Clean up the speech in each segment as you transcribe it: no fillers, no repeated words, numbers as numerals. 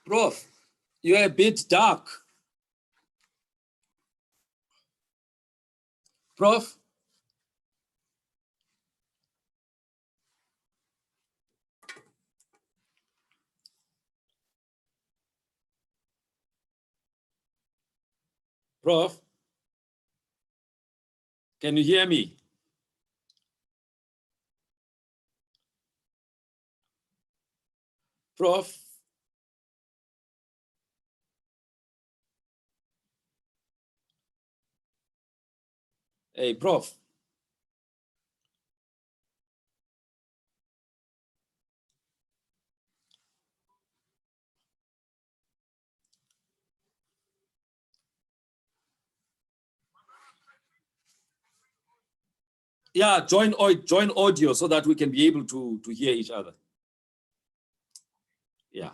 Prof, you're a bit dark. Prof? Prof? Can you hear me? Prof? Hey, Prof. Yeah, join audio so that we can be able to hear each other. Yeah.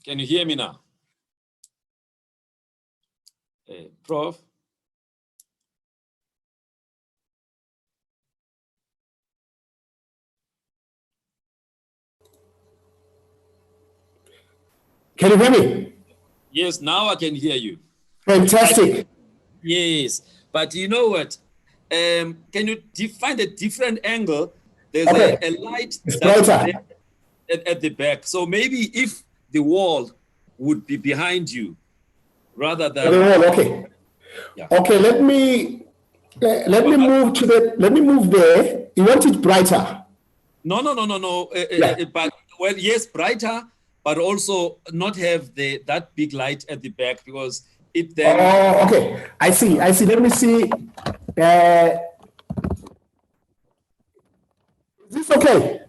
Can you hear me now? Hey, Prof? Can you hear me? Yes, now I can hear you. Fantastic. Yes, but you know what? Can you find a different angle? There's Okay. a light It's that's brighter. at the back. So maybe if the wall would be behind you rather than Okay. Yeah. Okay, let me move to the let me move there. You want it brighter? No. Yeah. But well, yes, brighter, but also not have that big light at the back because it then. Oh, okay. I see. Let me see. Is this okay?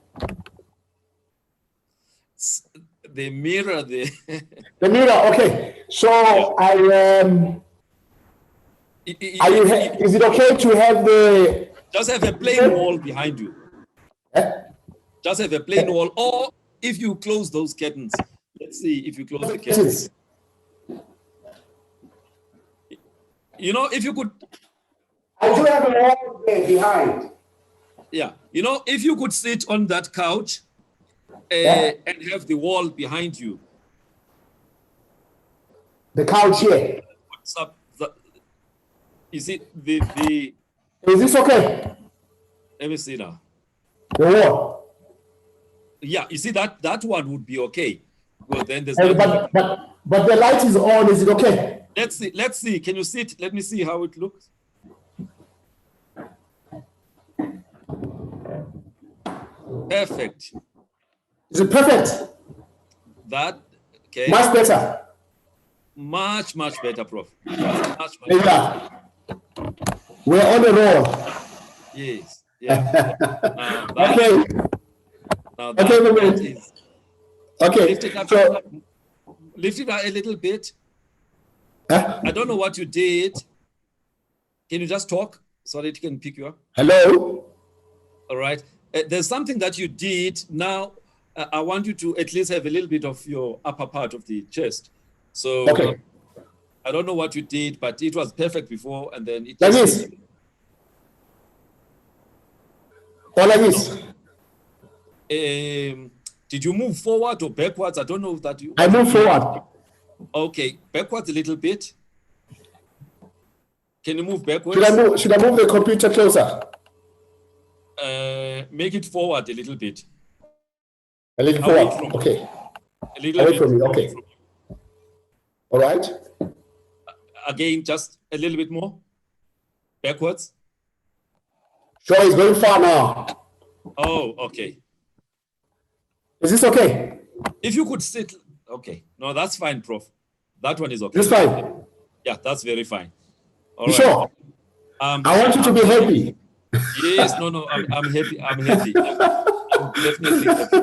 The mirror, the mirror. Okay. So yeah. Is it okay to have the? Just have a plain wall behind you. Just have a plain wall, or if you close those curtains, let's see if you close the curtains. You know, if you could. I do have a wall there behind. Yeah, you know, if you could sit on that couch and have the wall behind you. The couch here. What's up? Is it the? Is this okay? Let me see now. The wall. Yeah, you see that one would be okay. Well, then there's but the light is on. Is it okay? Let's see. Can you sit? Let me see how it looks. Perfect. Is it perfect? That okay. Much better. Much better, Prof. Much better. Yeah. We're on the roll. Yes. Yeah. Okay. Now that is, okay. Lift it up, lift it up a little bit. I don't know what you did. Can you just talk so that it can pick you up? Hello. All right. There's something that you did. Now, I want you to at least have a little bit of your upper part of the chest. So, okay. I don't know what you did, but it was perfect before, and then it. Like this. Or like this. Did you move forward or backwards? I don't know that you. I move forward. Okay, backwards a little bit. Can you move backwards? Should I move the computer closer? Make it forward a little bit. A little forward. Okay. A little away bit from you. Okay. All right. Again, just a little bit more. Backwards. Sure, it's going far now. Oh, okay. Is this okay? If you could sit, okay. No, that's fine, Prof. That one is okay. It's fine. Yeah, that's very fine. All right. Sure. I want you to be happy. Yes, no, I'm happy. I'm definitely happy.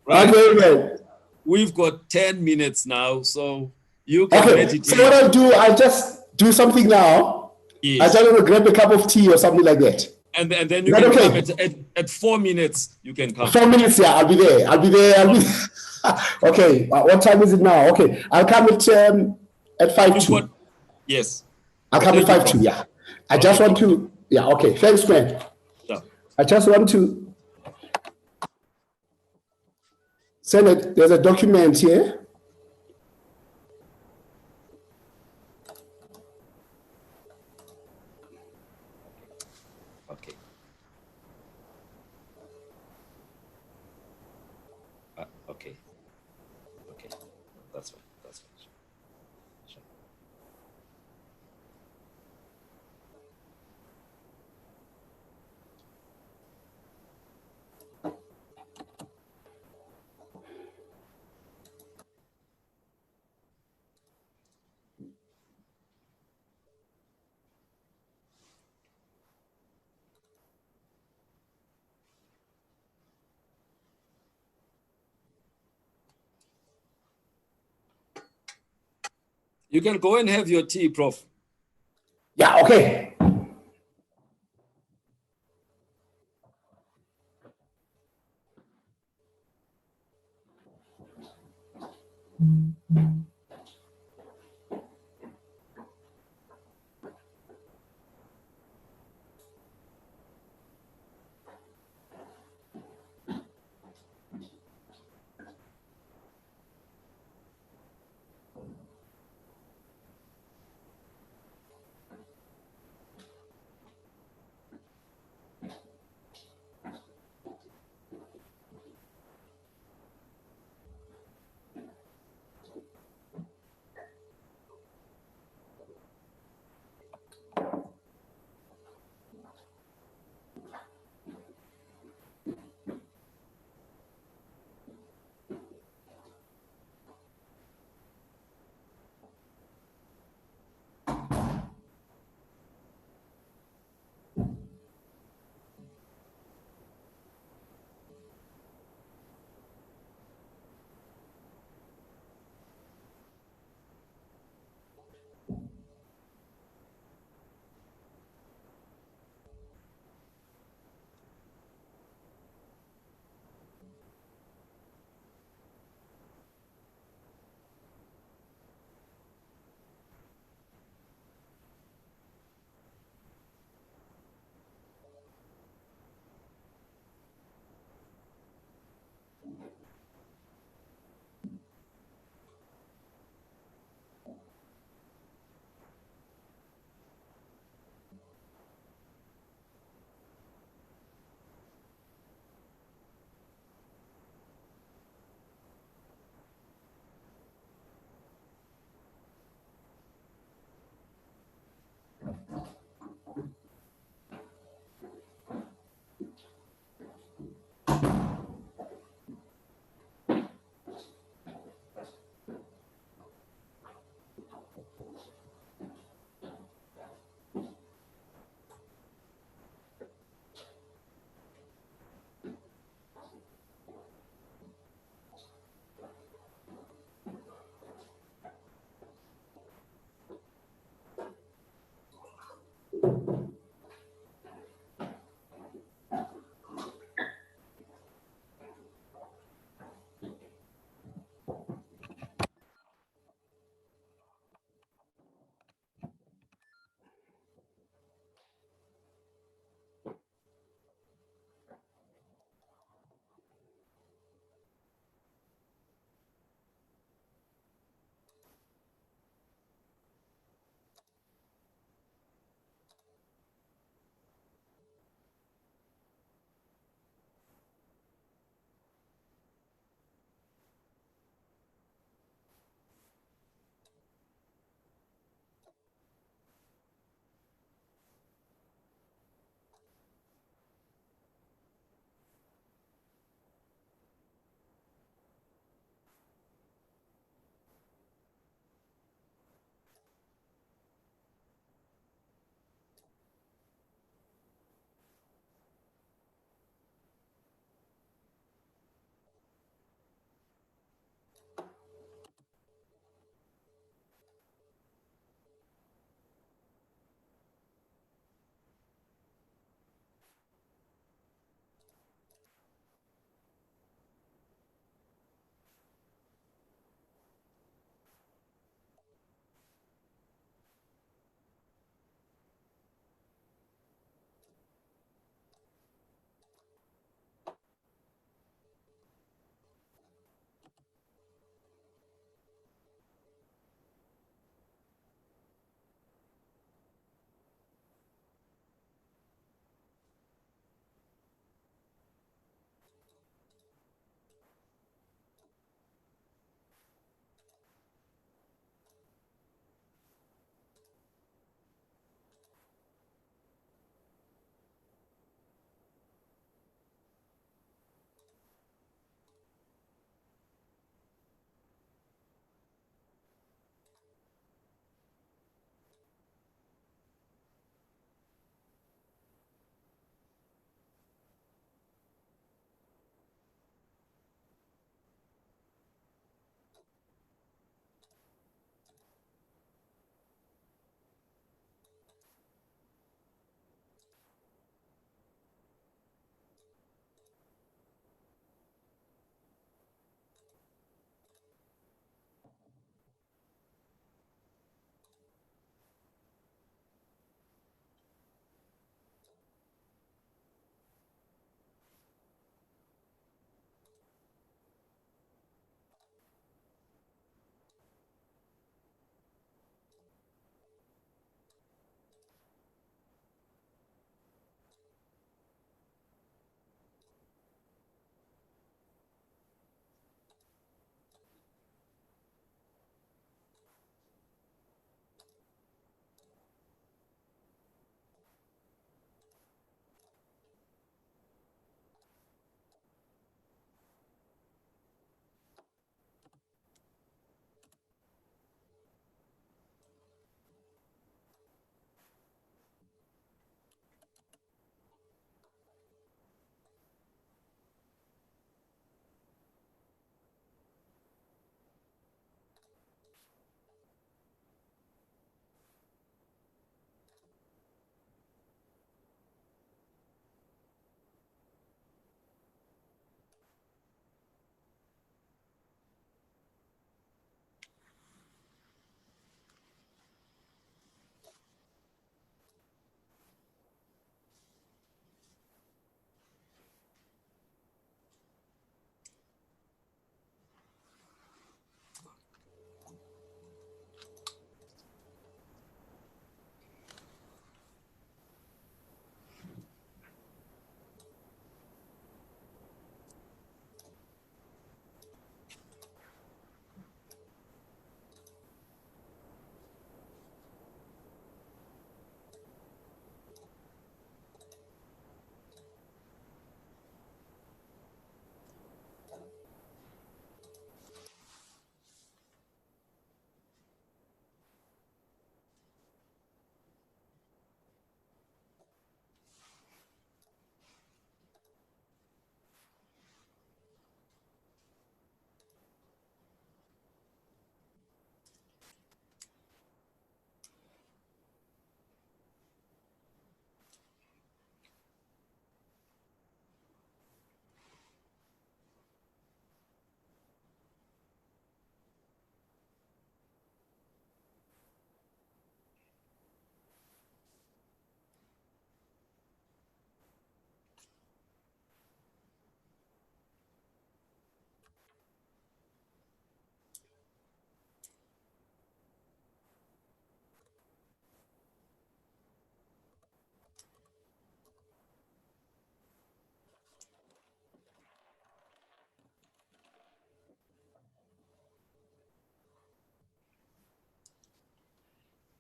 Right? Okay. We've got 10 minutes now, so you can meditate. So what I'll do, I'll just do something now. Yes. I just want to grab a cup of tea or something like that. And then you Is that can come okay? at 4 minutes. You can come. 4 minutes, yeah, I'll be there. I'll be there. I'll be okay. What time is it now? Okay, I'll come at five You've got two. yes. I'll come at Thank you, 5 2. Prof. Yeah. I Okay, just want Prof. to. Yeah. Okay. Thanks, man. Yeah. I just want to send it. There's a document here. Okay. Okay. Okay. That's fine. That's fine. Sure. You can go and have your tea, Prof. Yeah. Okay.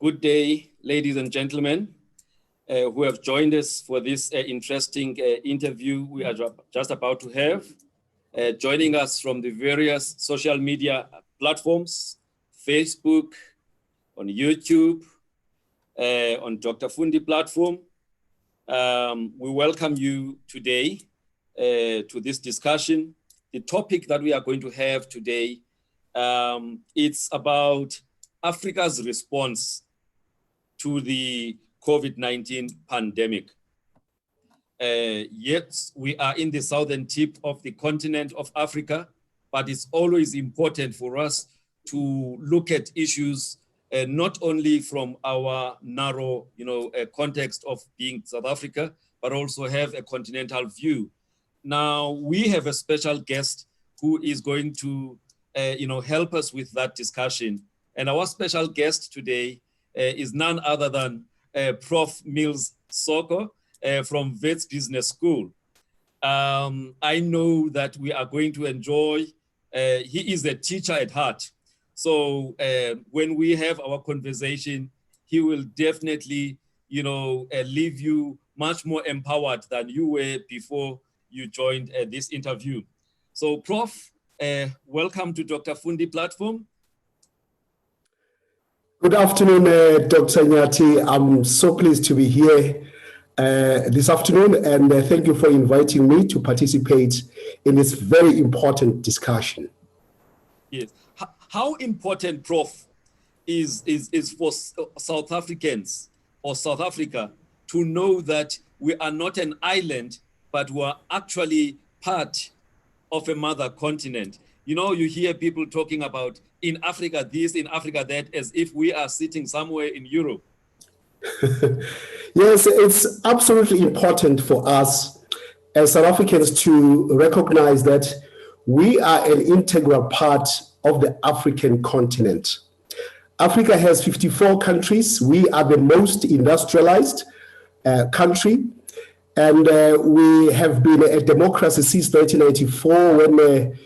Good day, ladies and gentlemen, who have joined us for this interesting interview we are just about to have. Joining us from the various social media platforms, Facebook, on YouTube, on Dr. Fundi platform. We welcome you today to this discussion. The topic that we are going to have today, it's about Africa's response to the COVID-19 pandemic. Yet we are in the southern tip of the continent of Africa, but it's always important for us to look at issues not only from our narrow, context of being South Africa, but also have a continental view. Now we have a special guest who is going to, help us with that discussion. And our special guest today is none other than Prof. Mills Soko from Wits Business School. I know that we are going to enjoy, he is a teacher at heart. So when we have our conversation, he will definitely, leave you much more empowered than you were before you joined this interview. So Prof, welcome to Dr. Fundi platform. Good afternoon, Dr. Nyati. I'm so pleased to be here this afternoon, and thank you for inviting me to participate in this very important discussion. Yes. How important, Prof, is for South Africans or South Africa to know that we are not an island, but we are actually part of a mother continent? You hear people talking about in Africa this, in Africa that, as if we are sitting somewhere in Europe. Yes, it's absolutely important for us as South Africans to recognize that we are an integral part of the African continent. Africa has 54 countries. We are the most industrialized country. And we have been a democracy since 1994 when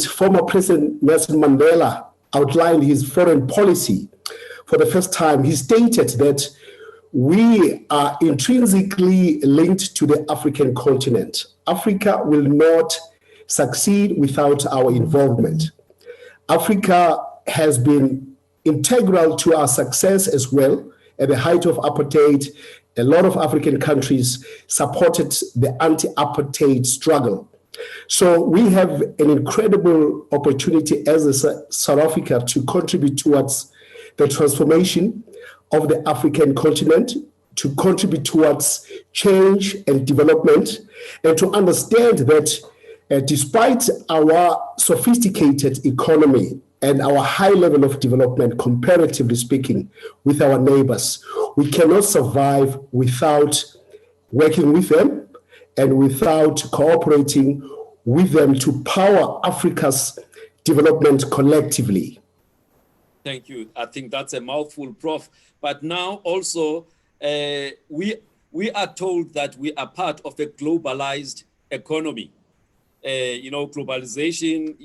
former President Nelson Mandela outlined his foreign policy for the first time. He stated that we are intrinsically linked to the African continent. Africa will not succeed without our involvement. Africa has been integral to our success as well. At the height of apartheid, a lot of African countries supported the anti-apartheid struggle. So we have an incredible opportunity as a South Africa to contribute towards the transformation of the African continent, to contribute towards change and development, and to understand that despite our sophisticated economy and our high level of development, comparatively speaking, with our neighbors, we cannot survive without working with them and without cooperating with them to power Africa's development collectively. Thank you. I think that's a mouthful, Prof. But now also, we are told that we are part of a globalized economy. Globalization,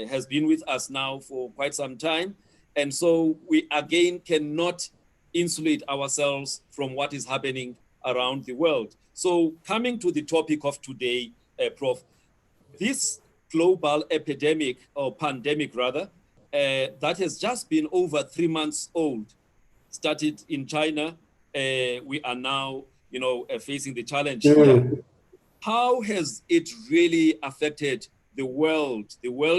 has been with us now for quite some time. And so we again cannot insulate ourselves from what is happening around the world. So coming to the topic of today, Prof, this global epidemic or pandemic rather, that has just been over 3 months old, started in China. We are now, facing the challenge here. How has it really affected the world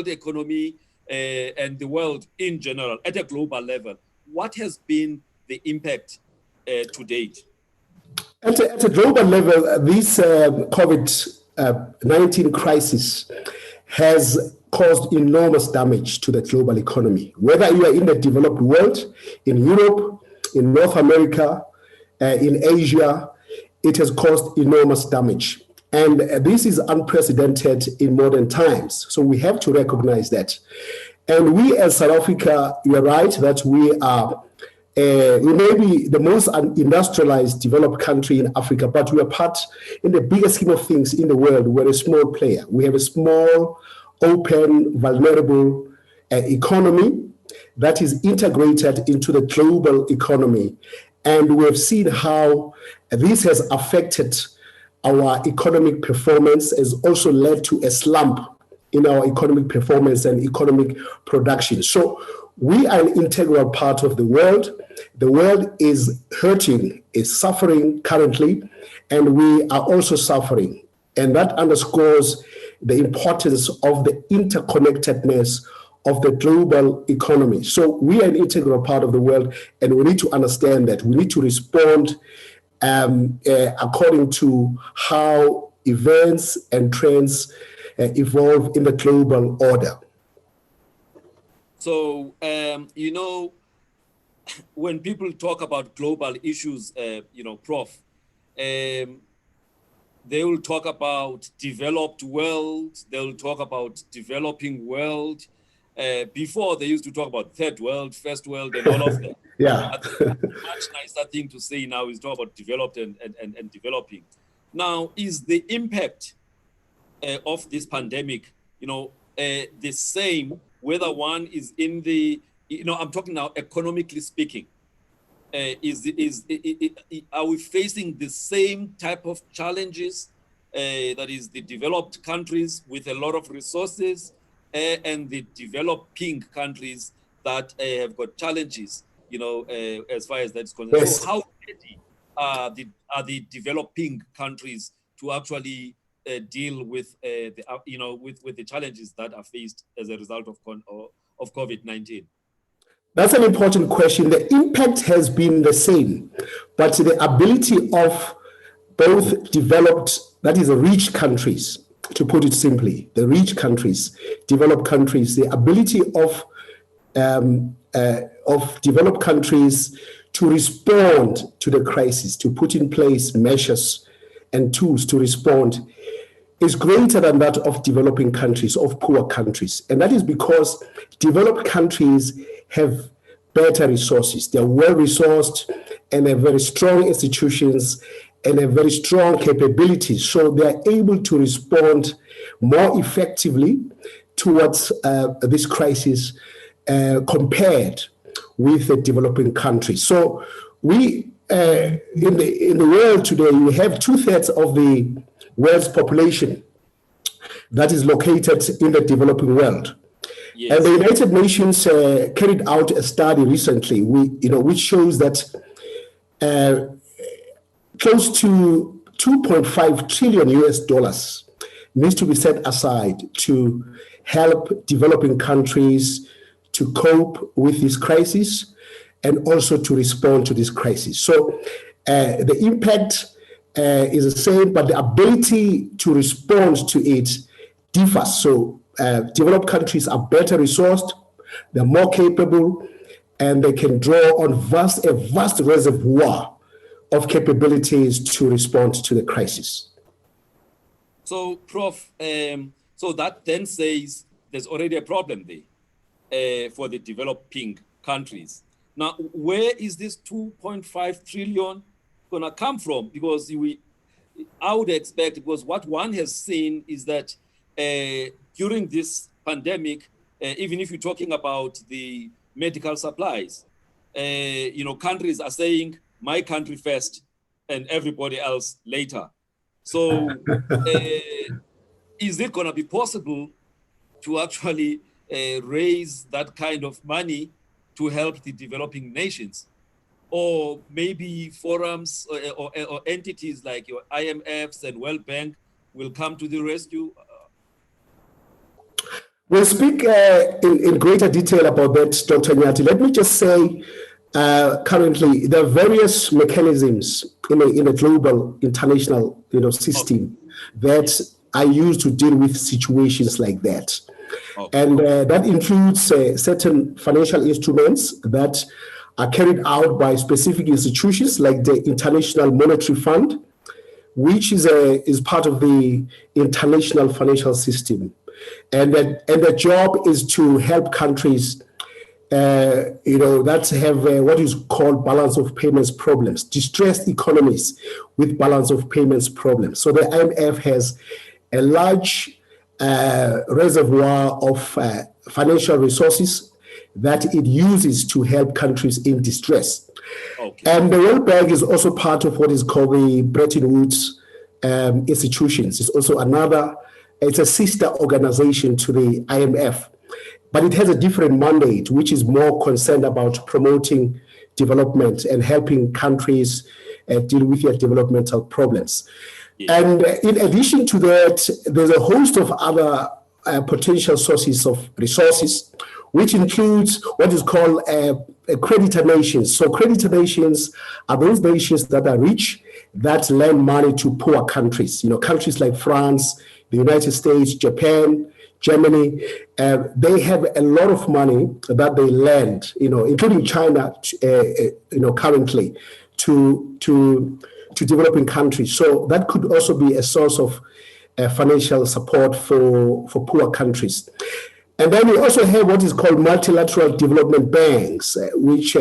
economy, and the world in general at a global level? What has been the impact to date? At a global level, this COVID-19 crisis has caused enormous damage to the global economy. Whether you are in the developed world, in Europe, in North America, in Asia, it has caused enormous damage. And this is unprecedented in modern times. So we have to recognize that. And we as South Africa, you're right that we may be the most industrialized developed country in Africa, but we are part in the bigger scheme of things in the world. We're a small player. We have a small, open, vulnerable economy. that is integrated into the global economy. And we have seen how this has affected our economic performance, has also led to a slump in our economic performance and economic production. So we are an integral part of the world. The world is hurting, is suffering currently, and we are also suffering. And that underscores the importance of the interconnectedness of the global economy. So we are an integral part of the world, and we need to understand that. We need to respond according to how events and trends evolve in the global order. So, when people talk about global issues, Prof, they will talk about developed world, they'll talk about developing world. Before, they used to talk about third world, first world, and all of that. Yeah. I think a much nicer thing to say now is talk about developed and developing. Now, is the impact of this pandemic, the same, whether one is in the, I'm talking now economically speaking, are we facing the same type of challenges, that is the developed countries with a lot of resources and the developing countries that have got challenges, as far as that's concerned? Yes. So how ready are the developing countries to actually deal with with the challenges that are faced as a result of COVID-19? That's an important question. The impact has been the same, but the ability of both developed, that is, rich countries, to put it simply, the rich countries, developed countries, the ability of developed countries to respond to the crisis, to put in place measures and tools to respond, is greater than that of developing countries, of poor countries. And that is because developed countries have better resources. They're well-resourced and have very strong institutions and have very strong capabilities. So they're able to respond more effectively towards this crisis compared with the developing countries. So we, in the world today, we have 2/3 of the world's population that is located in the developing world. Yes. And the United Nations carried out a study recently, which shows that close to $2.5 trillion needs to be set aside to help developing countries to cope with this crisis and also to respond to this crisis. So the impact is the same, but the ability to respond to it differs. So developed countries are better resourced, they're more capable, and they can draw on a vast reservoir of capabilities to respond to the crisis. So, Prof, so that then says there's already a problem there for the developing countries. Now, where is this 2.5 trillion going to come from? Because I would expect, because what one has seen is that during this pandemic, even if you're talking about the medical supplies, countries are saying, my country first and everybody else later. So is it going to be possible to actually raise that kind of money to help the developing nations? Or maybe forums or entities like your IMFs and World Bank will come to the rescue? We'll speak in greater detail about that, Dr. Nyati. Let me just say, currently, there are various mechanisms in a global international system that are used to deal with situations like that. Okay. And that includes certain financial instruments that are carried out by specific institutions like the International Monetary Fund, which is part of the international financial system. And the job is to help countries that have what is called balance of payments problems, distressed economies with balance of payments problems. So the IMF has a large reservoir of financial resources that it uses to help countries in distress. Okay. And the World Bank is also part of what is called the Bretton Woods institutions. It's also it's a sister organization to the IMF, but it has a different mandate, which is more concerned about promoting development and helping countries deal with their developmental problems. Yeah. And in addition to that, there's a host of other potential sources of resources, which includes what is called creditor nations. So creditor nations are those nations that are rich that lend money to poor countries. Countries like France, the United States, Japan, Germany, they have a lot of money that they lend, including China, currently to developing countries. So that could also be a source of financial support for poor countries. And then we also have what is called multilateral development banks, which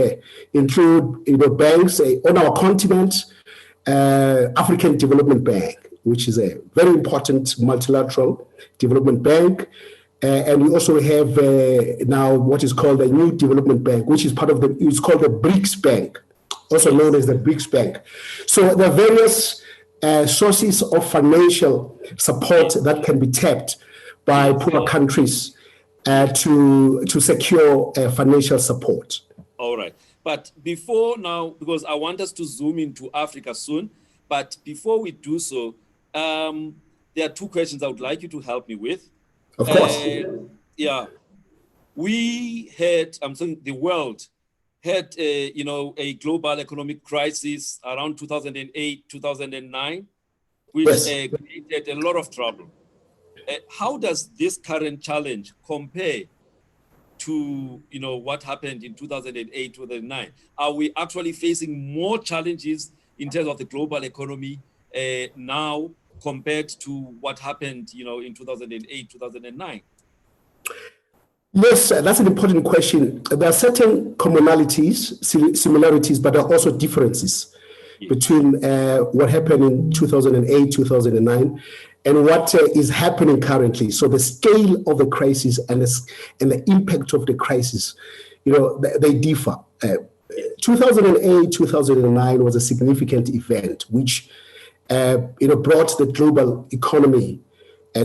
include banks on our continent, African Development Bank, which is a very important multilateral development bank. And we also have now what is called the New Development Bank, which is it's called the BRICS Bank, also known as the BRICS Bank. So there are various sources of financial support that can be tapped by poor countries to secure financial support. All right. But before now, because I want us to zoom into Africa soon, but before we do so, there are two questions I would like you to help me with. Of course. Yeah. We had, I'm saying the world had, a global economic crisis around 2008, 2009, which created a lot of trouble. How does this current challenge compare to, what happened in 2008, 2009? Are we actually facing more challenges in terms of the global economy now compared to what happened, in 2008, 2009? Yes, that's an important question. There are certain commonalities, similarities, but there are also differences between what happened in 2008, 2009, and what is happening currently. So the scale of the crisis and the impact of the crisis, they differ. 2008, 2009 was a significant event, which brought the global economy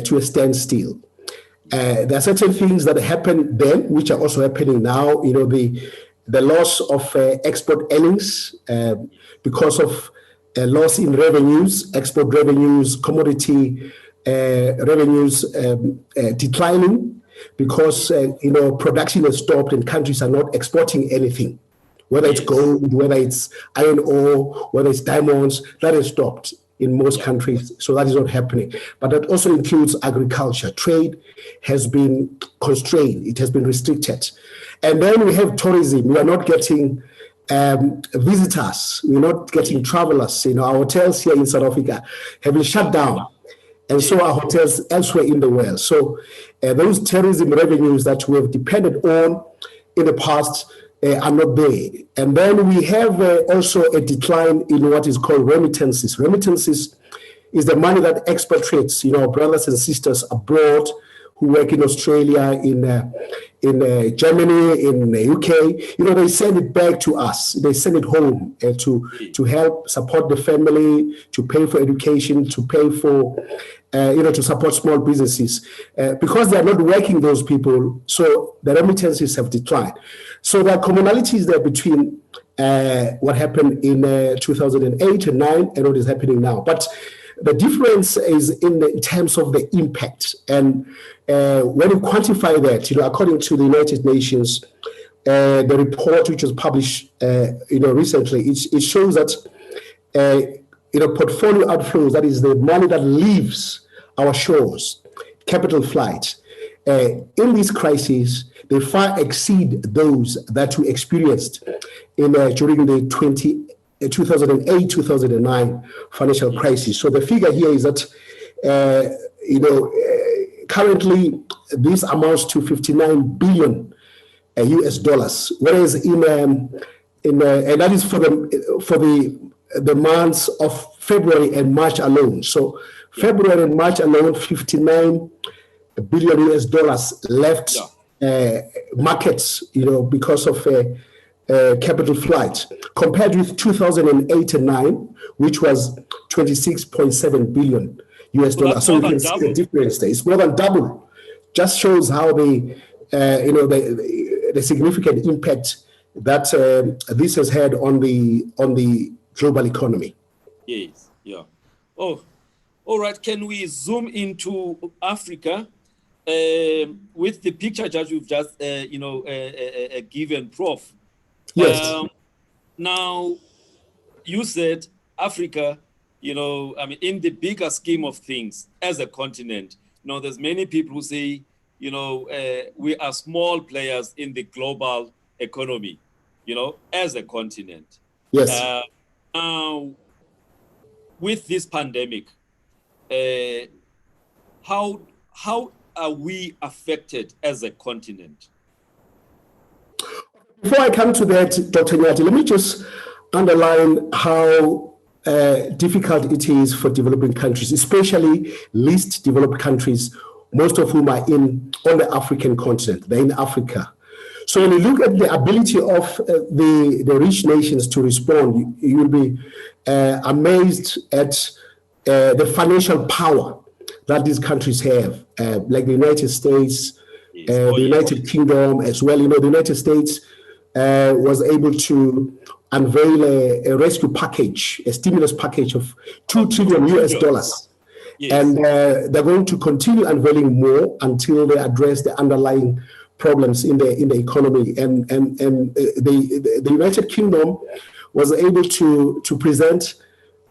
to a standstill. There are certain things that happened then, which are also happening now. The loss of export earnings because of loss in revenues, export revenues, commodity revenues declining because production has stopped and countries are not exporting anything, whether it's gold, whether it's iron ore, whether it's diamonds. That has stopped in most countries, so that is not happening. But that also includes agriculture. Trade has been constrained, it has been restricted. And then we have tourism. We are not getting visitors, we're not getting travelers. Our hotels here in South Africa have been shut down, and so are hotels elsewhere in the world. So those tourism revenues that we have depended on in the past are not there. And then we have also a decline in what is called remittances. Remittances is the money that expatriates, brothers and sisters abroad who work in Australia, in Germany, in the UK, they send it back to us. They send it home to help support the family, to pay for education, to pay for, to support small businesses. Because they are not working, those people, so the remittances have declined. So there are commonalities there between what happened in 2008 and 9 and what is happening now. But the difference is in terms of the impact. And when you quantify that, according to the United Nations, the report which was published, recently, it shows that, portfolio outflows, that is the money that leaves our shores, capital flight, in this crisis, they far exceed those that we experienced during the 2008-2009 financial crisis. So the figure here is that, currently this amounts to 59 billion US dollars, whereas and that is for the months of February and March alone. So February and March alone, 59 billion US dollars left markets, because of capital flight, compared with 2008 and 9, which was 26.7 billion US dollars. So you can see the difference there. It's more than double. Just shows how the significant impact that this has had on the global economy. Yes, yeah. Oh, all right. Can we zoom into Africa with the picture that you've just given, Prof? Yes. Now, you said Africa, in the bigger scheme of things as a continent, there's many people who say, we are small players in the global economy, as a continent. Yes. Now, with this pandemic, how are we affected as a continent? Before I come to that, Dr. Nyati, let me just underline how difficult it is for developing countries, especially least developed countries, most of whom are on the African continent. They're in Africa. So when you look at the ability of the rich nations to respond, you will be amazed at the financial power that these countries have, like the United States, the United Kingdom as well. The United States was able to unveil a rescue package, a stimulus package of $2 trillion US dollars. Yes. And they're going to continue unveiling more until they address the underlying problems in the economy. And the United Kingdom was able to present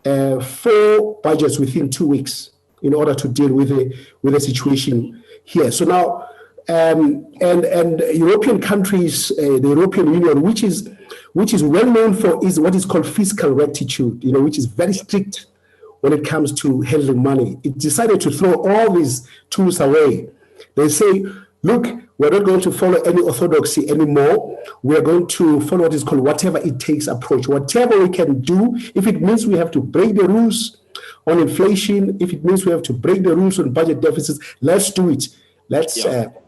4 budgets within 2 weeks in order to deal with the situation here. So now, and European countries, the European Union, which is well known for is what is called fiscal rectitude, which is very strict when it comes to handling money. It decided to throw all these tools away. They say, look, we're not going to follow any orthodoxy anymore. We're going to follow what is called whatever it takes approach. Whatever we can do, if it means we have to break the rules on inflation, if it means we have to break the rules on budget deficits, let's do it. Let's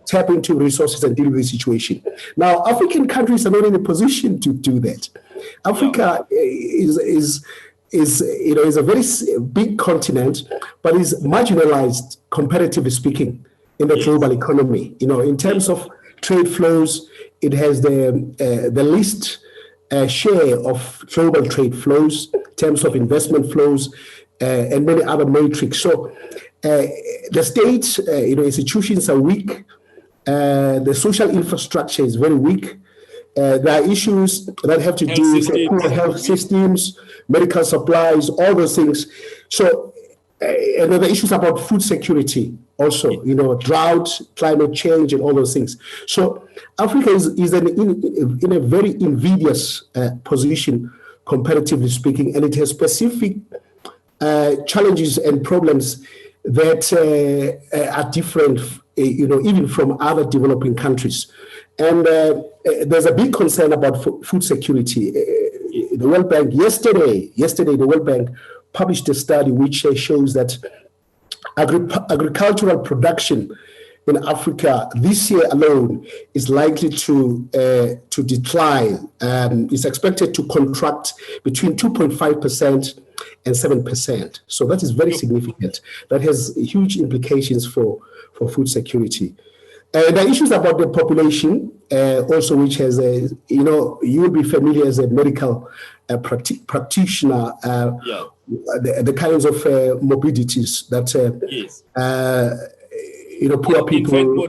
tap into resources and deal with the situation. Now, African countries are not in a position to do that. Africa is a very big continent, but is marginalized, comparatively speaking, in the global economy. In terms of trade flows, it has the least share of global trade flows, in terms of investment flows, and many other metrics. So the state, institutions are weak. The social infrastructure is very weak. There are issues that have to do with poor health systems, medical supplies, all those things. So, and there are issues about food security also, drought, climate change, and all those things. So Africa is in a very invidious position, comparatively speaking, and it has specific challenges and problems that are different, even from other developing countries. And there's a big concern about food security. The World Bank, yesterday, the World Bank published a study which shows that agricultural production in Africa this year alone is likely to decline. It's expected to contract between 2.5% and 7%. So that is very significant. That has huge implications for food security. There are issues about the population also, which has you will be familiar as a medical practitioner, the kinds of morbidities that poor people,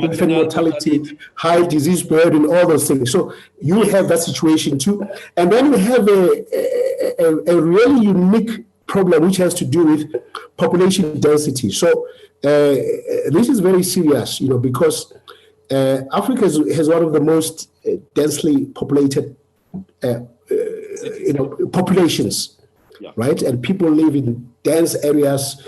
infant mortality, high disease burden, all those things. So you have that situation too. And then we have a really unique problem which has to do with population density. So this is very serious, because Africa has one of the most densely populated populations, right? And people live in dense areas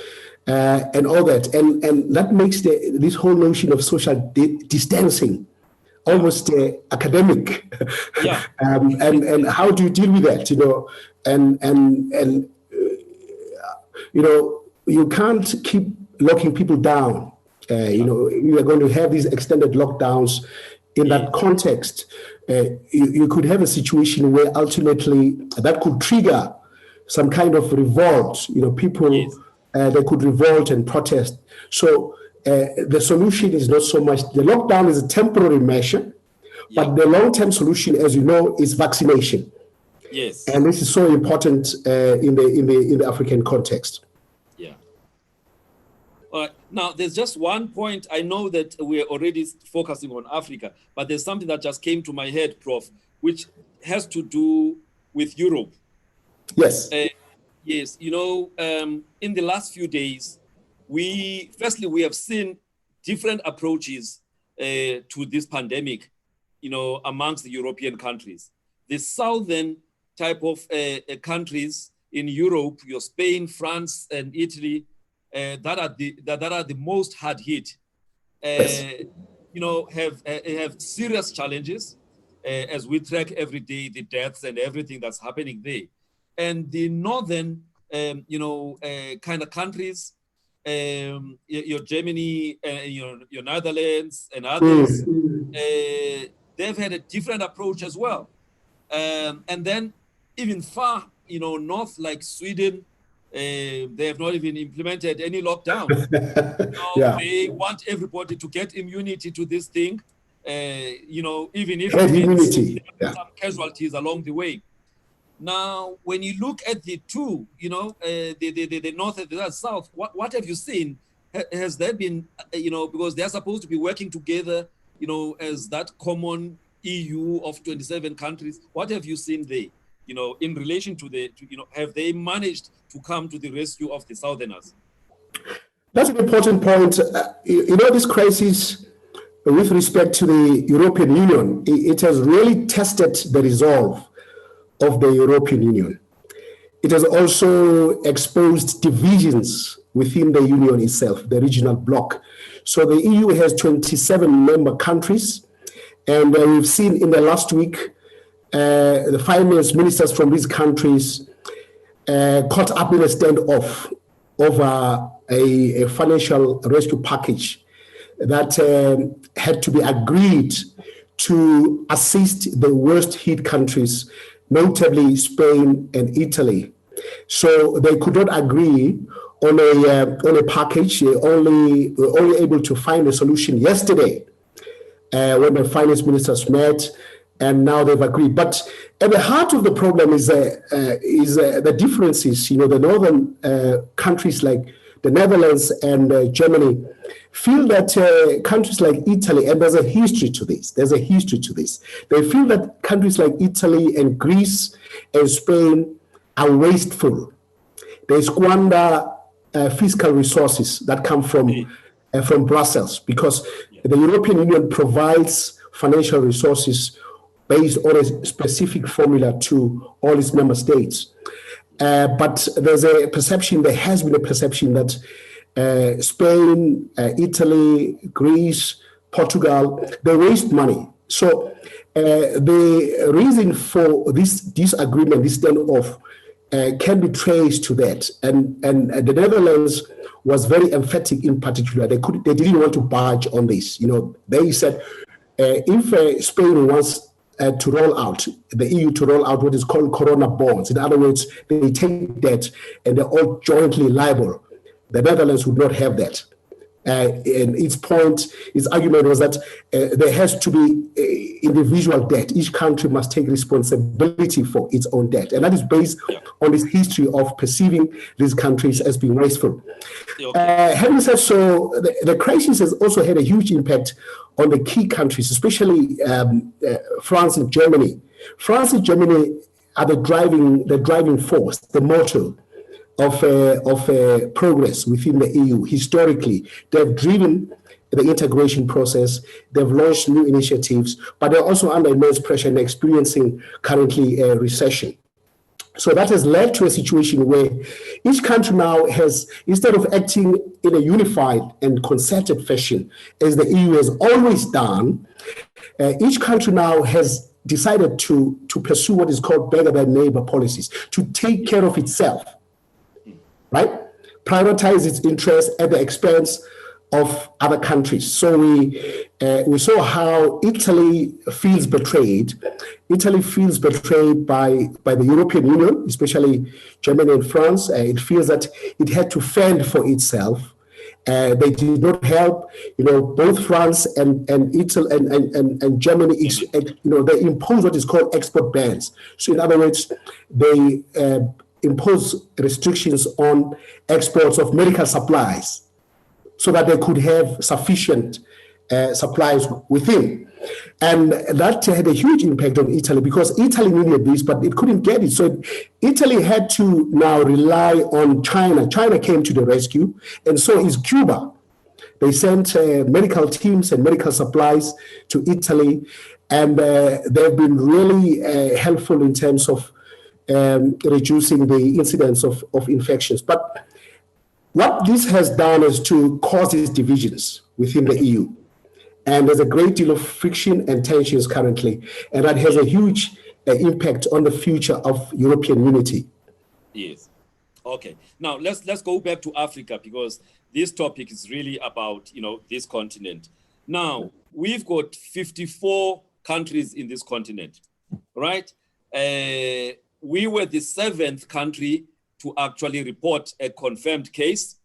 and all that. And that makes this whole notion of social distancing almost academic. And how do you deal with that? You can't keep locking people down You are going to have these extended lockdowns. In that context, you could have a situation where ultimately that could trigger some kind of revolt. People, they could revolt and protest. So the solution is not so much, the lockdown is a temporary measure, but the long-term solution, as you know, is vaccination. Yes. And this is so important in the African context. Yeah. All right. Now, there's just one point. I know that we're already focusing on Africa, but there's something that just came to my head, Prof, which has to do with Europe. Yes. Yes. In the last few days, we have seen different approaches to this pandemic, amongst the European countries. The southern type of countries in Europe, your Spain, France, and Italy, that are the most hard hit, have serious challenges as we track every day the deaths and everything that's happening there. And the northern, kind of countries, your Germany, your Netherlands, and others, they've had a different approach as well. And then even far, north like Sweden, they have not even implemented any lockdown. They want everybody to get immunity to this thing, even if it means some casualties along the way. Now, when you look at the two, the north and the south, what have you seen? Has there been, because they're supposed to be working together, as that common EU of 27 countries, what have you seen there? In relation to have they managed to come to the rescue of the Southerners? That's an important point. This crisis, with respect to the European Union, it has really tested the resolve of the European Union. It has also exposed divisions within the Union itself, the regional bloc. So the EU has 27 member countries, and we've seen in the last week the finance ministers from these countries caught up in a standoff over a financial rescue package that had to be agreed to assist the worst hit countries, notably Spain and Italy. So they could not agree on a package. They were only able to find a solution yesterday when the finance ministers met, and now they've agreed. But at the heart of the problem is the differences. The northern countries like the Netherlands and Germany feel that countries like Italy, and there's a history to this. They feel that countries like Italy and Greece and Spain are wasteful. They squander fiscal resources that come from Brussels, because the European Union provides financial resources based on a specific formula to all its member states. But there has been a perception that Spain, Italy, Greece, Portugal, they waste money. So the reason for this disagreement, this standoff, can be traced to that. And the Netherlands was very emphatic in particular. They didn't want to budge on this. They said if Spain wants to roll out, the EU to roll out what is called Corona bonds. In other words, they take debt and they're all jointly liable. The Netherlands would not have that. And its argument was that there has to be individual debt. Each country must take responsibility for its own debt. And that is based on this history of perceiving these countries as being wasteful. Having said so, the crisis has also had a huge impact on the key countries, especially France and Germany. France and Germany are the driving force, the motor of progress within the EU. Historically, they've driven the integration process. They've launched new initiatives, but they're also under immense pressure and experiencing currently a recession. So that has led to a situation where each country now has, instead of acting in a unified and concerted fashion, as the EU has always done, each country now has decided to pursue what is called beggar thy neighbor policies, to take care of itself, right? Prioritize its interests at the expense of other countries. So we saw how Italy feels betrayed. Italy feels betrayed by the European Union, especially Germany and France. It feels that it had to fend for itself. They did not help. Both France and Italy and Germany, they impose what is called export bans. So in other words, they impose restrictions on exports of medical supplies, so that they could have sufficient supplies within. And that had a huge impact on Italy, because Italy needed this, but it couldn't get it. So Italy had to now rely on China. China came to the rescue, and so is Cuba. They sent medical teams and medical supplies to Italy, and they've been really helpful in terms of reducing the incidence of infections. But what this has done is to cause these divisions within the EU. And there's a great deal of friction and tensions currently. And that has a huge impact on the future of European unity. Yes. Okay. Now, let's go back to Africa, because this topic is really about, this continent. Now, we've got 54 countries in this continent, right? We were the 7th country to actually report a confirmed case.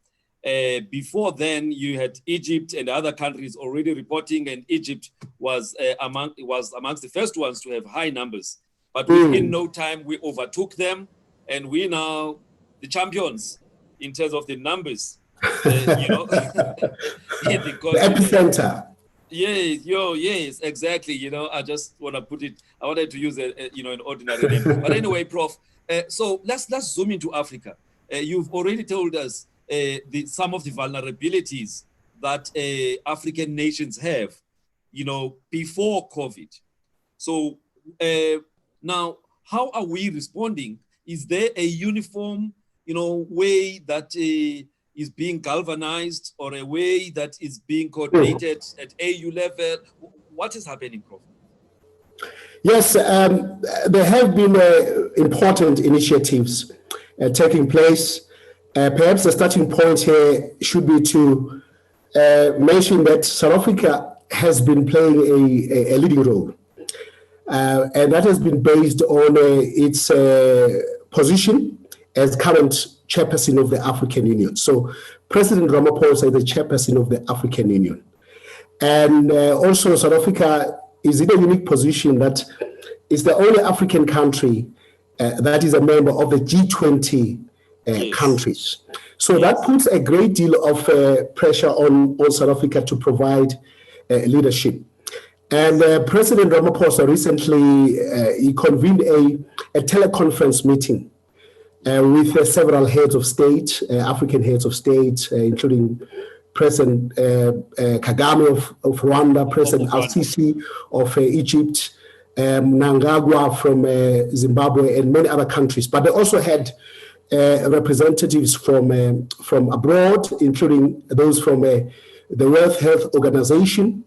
Before then, you had Egypt and other countries already reporting, and Egypt was amongst the first ones to have high numbers. But within no time, we overtook them, and we're now the champions in terms of the numbers. The epicenter. Yes, exactly. I just want to put it. I wanted to use an ordinary name. But anyway, Prof. So let's zoom into Africa. You've already told us some of the vulnerabilities that African nations have, before COVID. So now, how are we responding? Is there a uniform, way that is being galvanized, or a way that is being coordinated at AU level? What is happening, Prof? Yes, there have been important initiatives taking place. Perhaps the starting point here should be to mention that South Africa has been playing a leading role. And that has been based on its position as current chairperson of the African Union. So President Ramaphosa is the chairperson of the African Union. And also South Africa is in a unique position that it's the only African country that is a member of the G20 countries. So that puts a great deal of pressure on South Africa to provide leadership. And President Ramaphosa recently he convened a teleconference meeting with several heads of state, African heads of state, including President Kagame of Rwanda, President Al-Sisi of Egypt, Mnangagwa from Zimbabwe, and many other countries. But they also had representatives from abroad, including those from the World Health Organization,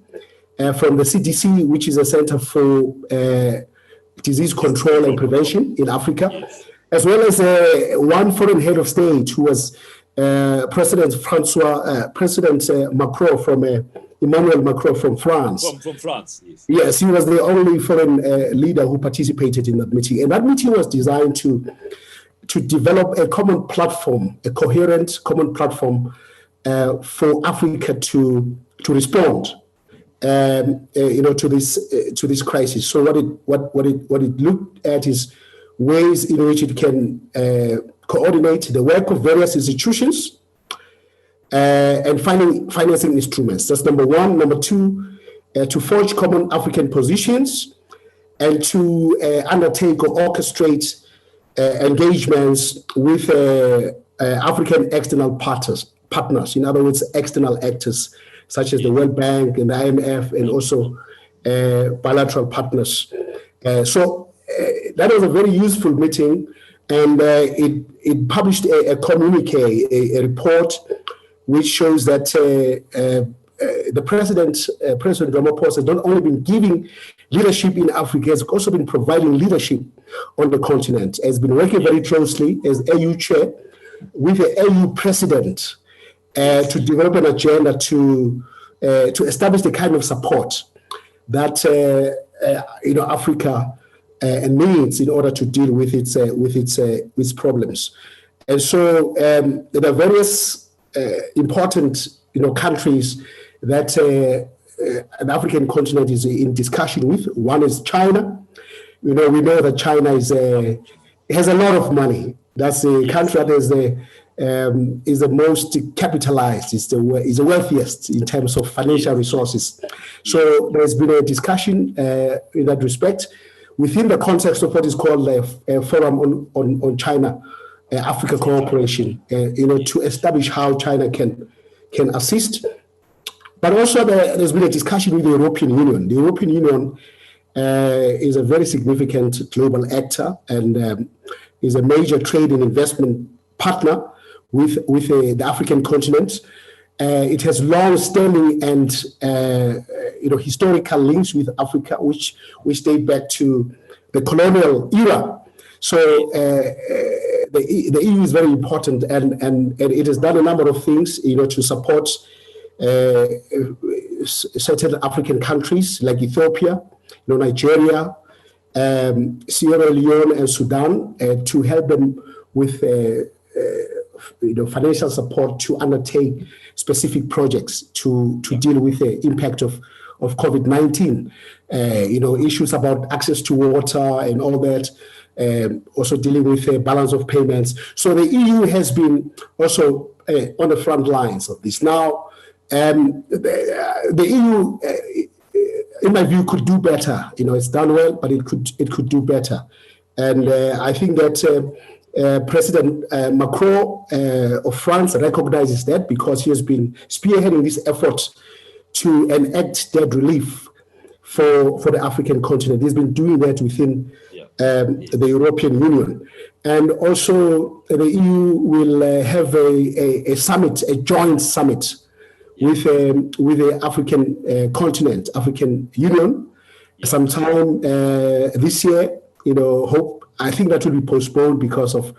from the CDC, which is a Center for Disease Control and Prevention in Africa, as well as one foreign head of state who was President Macron from Emmanuel Macron from France. From France, yes. Yes, he was the only foreign leader who participated in that meeting, and that meeting was designed to develop a common platform, a coherent common platform for Africa to respond, to this crisis. So what it looked at is ways in which it can coordinate the work of various institutions and finding financing instruments. That's number one. Number two, to forge common African positions and to undertake or orchestrate engagements with African external partners. In other words, external actors such as the World Bank and the IMF, and also bilateral partners. So that was a very useful meeting, and it published a communique, a report, which shows that the President Ramaphosa has not only been giving leadership in Africa, has also been providing leadership on the continent, has been working very closely as AU chair with the AU president to develop an agenda to establish the kind of support that Africa needs in order to deal with its problems. And so there are various important countries that the African continent is in discussion with. One is China. We know that China has a lot of money. That's the country that is the most capitalized, is the wealthiest in terms of financial resources. So there's been a discussion in that respect within the context of what is called a Forum on China Africa Cooperation, to establish how China can assist. But also there's been a discussion with the European Union. The European Union is a very significant global actor and is a major trade and investment partner with the African continent. It has long-standing and historical links with Africa, which date back to the colonial era. So the EU is very important, and it has done a number of things, to support certain African countries like Ethiopia, Nigeria, Sierra Leone, and Sudan, to help them with financial support to undertake specific projects to deal with the impact of COVID-19. Issues about access to water and all that. Also dealing with the balance of payments. So the EU has been also on the front lines of this. Now, the EU, in my view, could do better. It's done well, but it could do better. And I think that President Macron of France recognizes that, because he has been spearheading this effort to enact debt relief for the African continent. He's been doing that within the European Union. And also the EU will have a summit, a joint summit with the African continent, African Union, sometime this year. I think that will be postponed because of,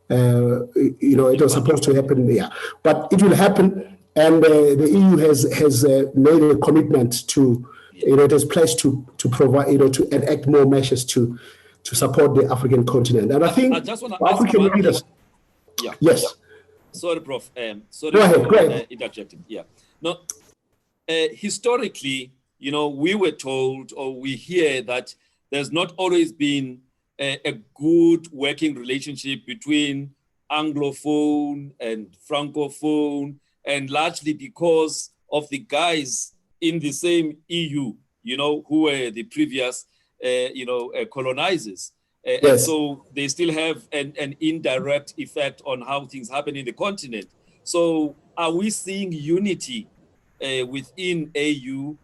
it was supposed to happen there. But it will happen, and the EU has made a commitment to, it has pledged to provide, to enact more measures to support the African continent. And I think African leaders. Yeah. Yes. Sorry, Prof. Sorry Go ahead. for interjecting. Yeah. No. Historically, we were told, or we hear, that there's not always been a good working relationship between Anglophone and Francophone, and largely because of the guys in the same EU, who were the previous, colonizers. Yes. And so they still have an indirect effect on how things happen in the continent. So are we seeing unity within AU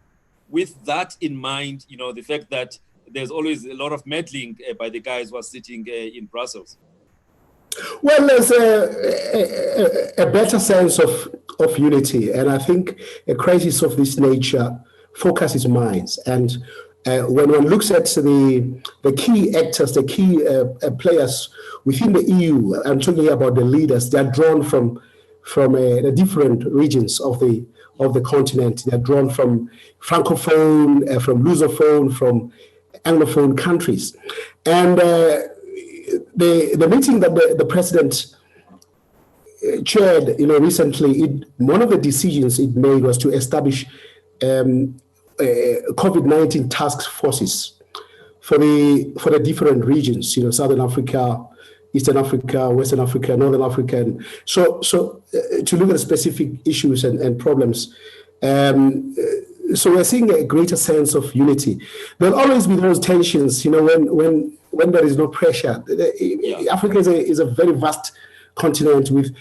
with that in mind, the fact that there's always a lot of meddling by the guys who are sitting in Brussels? Well, there's a better sense of unity, and I think a crisis of this nature focuses minds. And when one looks at the key actors, the key players within the EU, I'm talking about the leaders. They are drawn from the different regions of the continent. They are drawn from Francophone, from Lusophone, from Anglophone countries. And the meeting that the president chaired, recently, one of the decisions it made was to establish COVID-19 task forces for the different regions, Southern Africa, Eastern Africa, Western Africa, Northern Africa. And so to look at specific issues and problems. So we're seeing a greater sense of unity. There'll always be those tensions, when there is no pressure. Africa is a very vast continent with,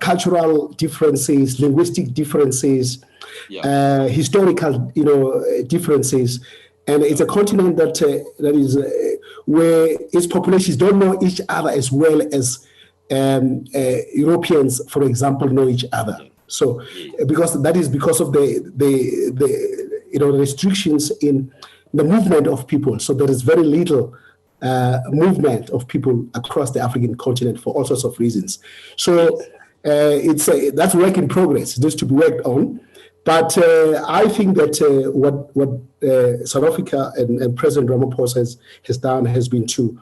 cultural differences, linguistic differences, historical, differences. And it's a continent that is where its populations don't know each other as well as Europeans, for example, know each other. So, because of the restrictions in the movement of people. So there is very little movement of people across the African continent for all sorts of reasons. So That's work in progress, just to be worked on. But I think that what South Africa and President Ramaphosa has done has been to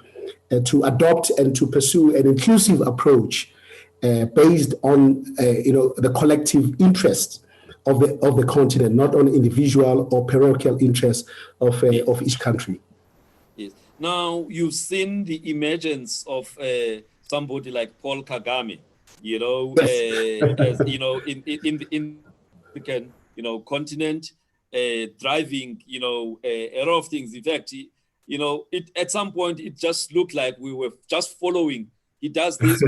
adopt and to pursue an inclusive approach based on the collective interest of the continent, not on individual or parochial interests of each country. Yes. Now you've seen the emergence of somebody like Paul Kagame, as in the African continent, driving a lot of things. In fact, at some point it just looked like we were just following. He does this,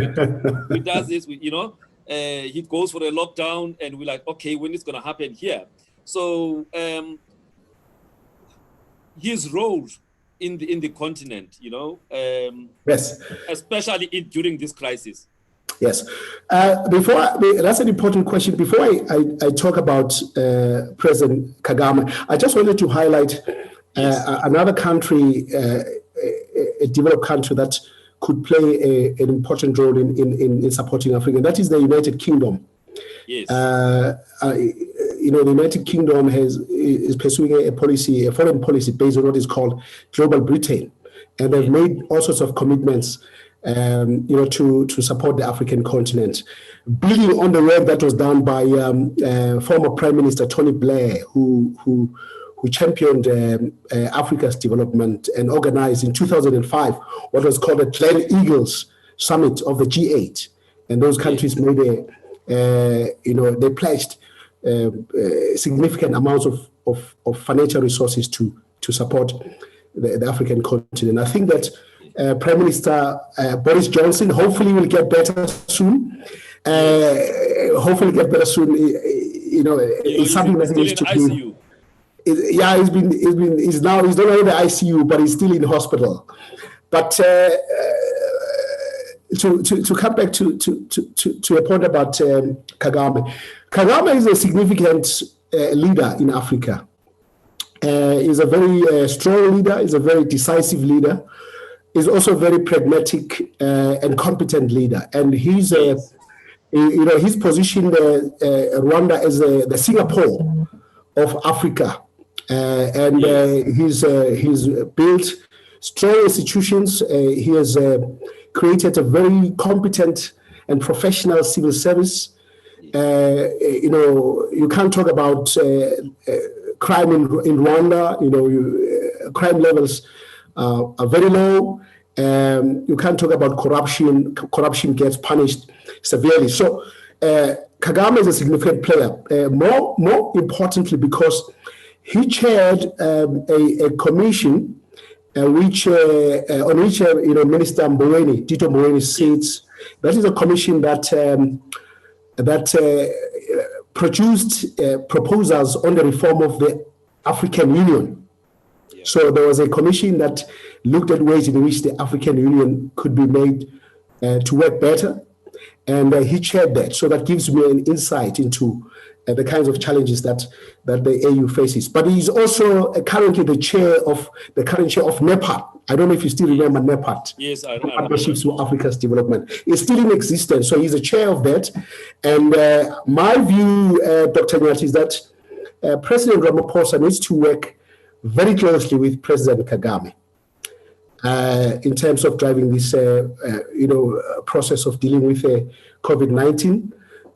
he does this, he goes for a lockdown, and we're like, okay, when it's going to happen here? So his role in the continent, yes, especially during this crisis. Yes. That's an important question. Before I talk about President Kagame, I just wanted to highlight another country, a developed country that could play an important role in supporting Africa. That is the United Kingdom. Yes. The United Kingdom is pursuing a foreign policy based on what is called Global Britain, and they've made all sorts of commitments, to support the African continent, building on the work that was done by former Prime Minister Tony Blair, who championed Africa's development and organized in 2005 what was called a Glen Eagles Summit of the G8, and those countries made they pledged significant amounts of financial resources to support the African continent. I think that Prime Minister Boris Johnson hopefully will get better soon. It's something that needs to be. He's no longer in the ICU, but he's still in hospital. But to come back to a point about Kagame. Kagame is a significant leader in Africa. He's a very strong leader. He's a very decisive leader. He's also a very pragmatic and competent leader. And he's positioned Rwanda as the Singapore of Africa. He's built strong institutions. He has created a very competent and professional civil service. You can't talk about crime in Rwanda. Crime levels are very low. You can't talk about corruption. Corruption gets punished severely. So Kagame is a significant player. More importantly, because he chaired a commission on which Minister Tito Mboweni sits. That is a commission that produced proposals on the reform of the African Union. Yeah. So there was a commission that looked at ways in which the African Union could be made to work better, and he chaired that. So that gives me an insight into the kinds of challenges that the AU faces. But he's also currently the current chair of NEPAD. I don't know if you still remember NEPAD. Yes, I Partnerships for Africa's Development. It's still in existence, so he's the chair of that. And my view, Dr. Nyati, is that President Ramaphosa needs to work very closely with President Kagame in terms of driving this, process of dealing with COVID-19,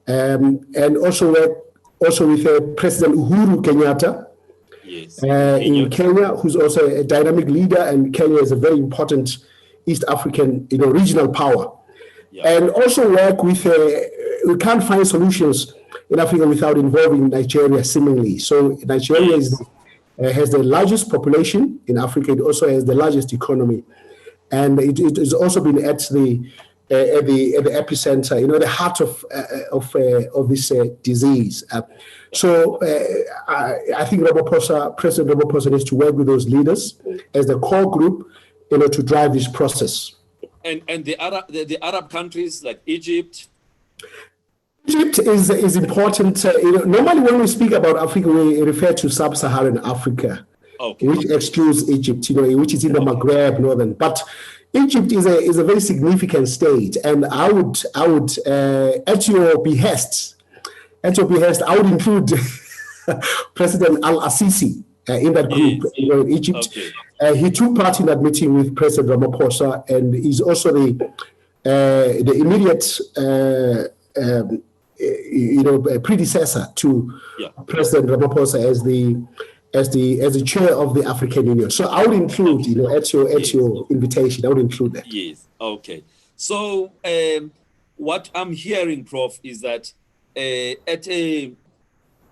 and also work with President Uhuru Kenyatta in Kenya, who's also a dynamic leader, and Kenya is a very important East African, regional power. Yeah. And also work with, we can't find solutions in Africa without involving Nigeria, seemingly. So Nigeria has the largest population in Africa. It also has the largest economy, and it has also been at the epicenter, the heart of this disease. So I think President Ramaphosa needs to work with those leaders as the core group, to drive this process. And the Arab countries like Egypt. Egypt is important. Normally when we speak about Africa, we refer to sub-Saharan Africa, which excludes Egypt, which is in the Maghreb, northern. But Egypt is a very significant state, and I would at your behest, I would include President Al-Assisi in that group. Yes. In Egypt, okay. He took part in that meeting with President Ramaphosa, and he's also the immediate predecessor to President Ramaphosa as the chair of the African Union. So I would include, at your invitation, I would include that. Yes. Okay. So what I'm hearing, Prof, is that at a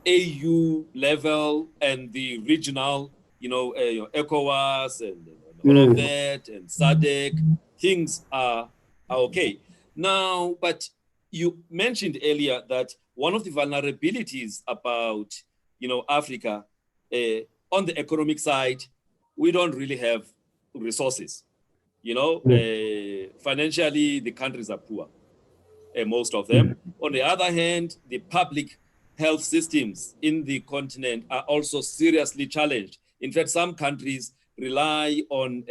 AU level and the regional, ECOWAS and all of that, and SADC, things are okay. Now, but you mentioned earlier that one of the vulnerabilities about, Africa, on the economic side, we don't really have resources. Financially, the countries are poor, most of them. On the other hand, the public health systems in the continent are also seriously challenged. In fact, some countries rely on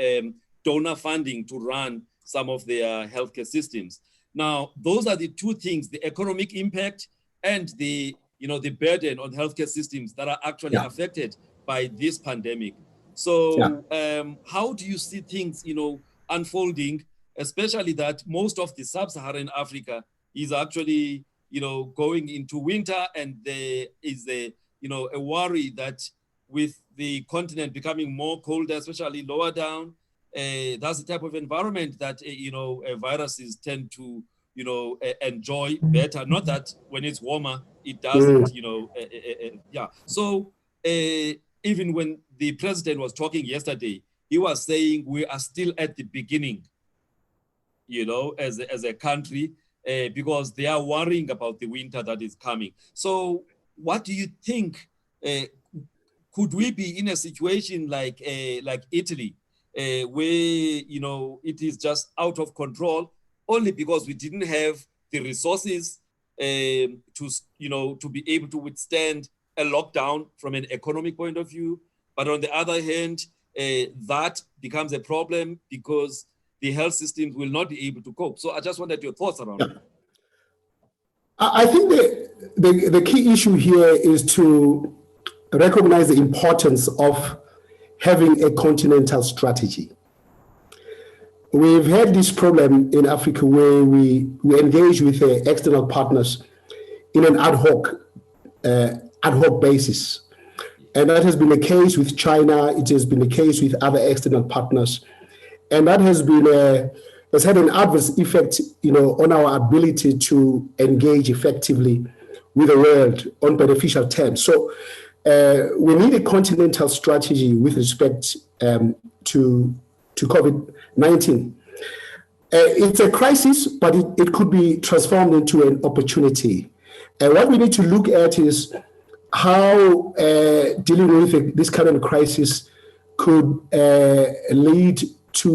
donor funding to run some of their healthcare systems. Now, those are the two things: the economic impact and the burden on healthcare systems that are actually affected by this pandemic. So, how do you see things, unfolding, especially that most of the sub-Saharan Africa is actually, going into winter, and there is a worry that with the continent becoming more colder, especially lower down, that's the type of environment that viruses tend to enjoy better. Not that when it's warmer it doesn't. So even when the president was talking yesterday, he was saying we are still at the beginning, as a country, because they are worrying about the winter that is coming. So what do you think? Could we be in a situation like Italy, where it is just out of control only because we didn't have the resources to be able to withstand a lockdown from an economic point of view? But on the other hand, that becomes a problem because the health systems will not be able to cope. So I just wanted your thoughts around it. I think the key issue here is to recognize the importance of having a continental strategy. We've had this problem in Africa where we engage with external partners in an ad hoc basis. And that has been the case with China. It has been the case with other external partners. And that has had an adverse effect, on our ability to engage effectively with the world on beneficial terms. So we need a continental strategy with respect to COVID-19. It's a crisis, but it could be transformed into an opportunity. And what we need to look at is how dealing with this current crisis could lead to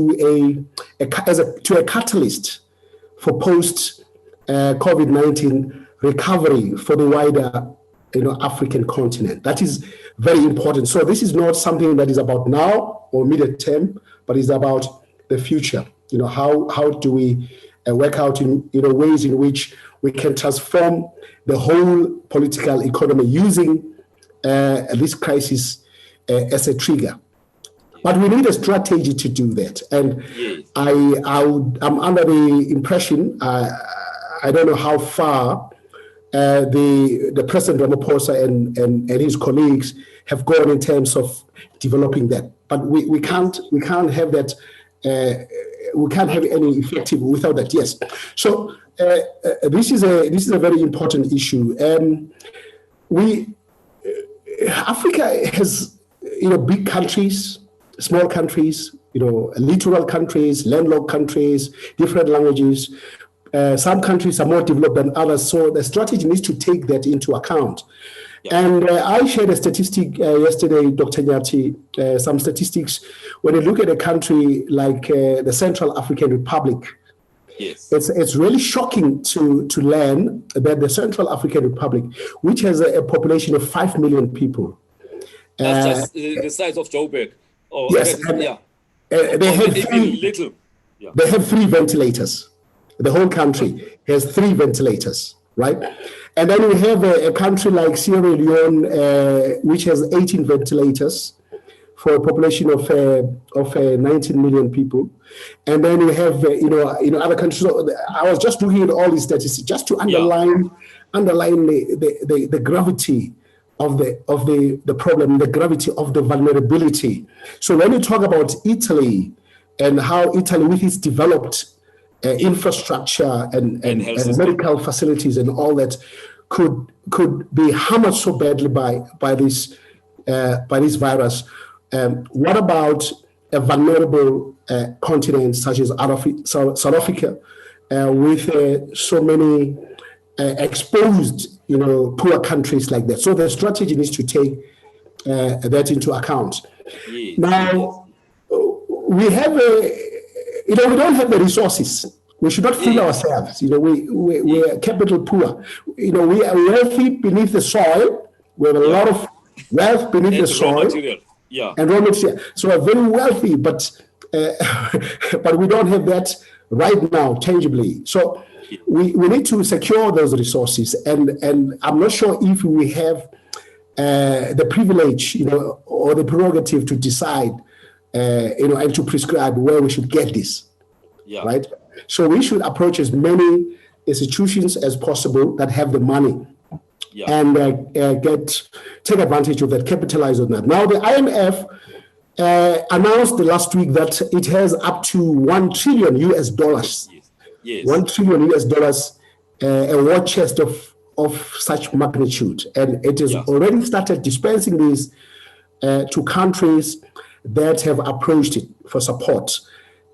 a catalyst for post COVID-19 recovery for the wider African continent. That is very important. So this is not something that is about now or immediate term, but it's about the future. How do we work out in ways in which we can transform the whole political economy using this crisis as a trigger. But we need a strategy to do that. And I'm under the impression, I don't know how far the President Ramaphosa and his colleagues have gone in terms of developing that. But we can't have that. We can't have any effective without that. Yes. So this is a very important issue. Africa has big countries, small countries, littoral countries, landlocked countries, different languages. Some countries are more developed than others, so the strategy needs to take that into account. Yeah. And I shared a statistic yesterday, Dr. Nyati, some statistics. When you look at a country like the Central African Republic, yes, it's really shocking to learn that the Central African Republic, which has a population of 5 million people. That's just the size of Joburg. Yes. Yeah. They have even little. Yeah. They have 3 ventilators. The whole country has 3 ventilators, right? And then we have a country like Sierra Leone, which has 18 ventilators for a population of 19 million people. And then we have other countries. So I was just looking at all these statistics just to underline the gravity of the problem, the gravity of the vulnerability. So when you talk about Italy and how Italy, with its developed infrastructure and medical facilities and all that, could be hammered so badly by this virus. What about a vulnerable continent such as South Africa, with so many exposed, poor countries like that? So the strategy needs to take that into account. Yes. Now, we have we don't have the resources. We should not fool ourselves. We are capital poor. We are wealthy beneath the soil. We have a lot of wealth beneath the soil. Raw material. Yeah. And raw material. So we're very wealthy, but we don't have that right now tangibly. So we need to secure those resources. And I'm not sure if we have the privilege, or the prerogative to decide, and to prescribe where we should get this. Yeah. Right? So we should approach as many institutions as possible that have the money, and take advantage of that, capitalize on that. Now, the IMF announced last week that it has up to $1 trillion US. Yes. $1 trillion US, a war chest of such magnitude, and it has already started dispensing these to countries that have approached it for support.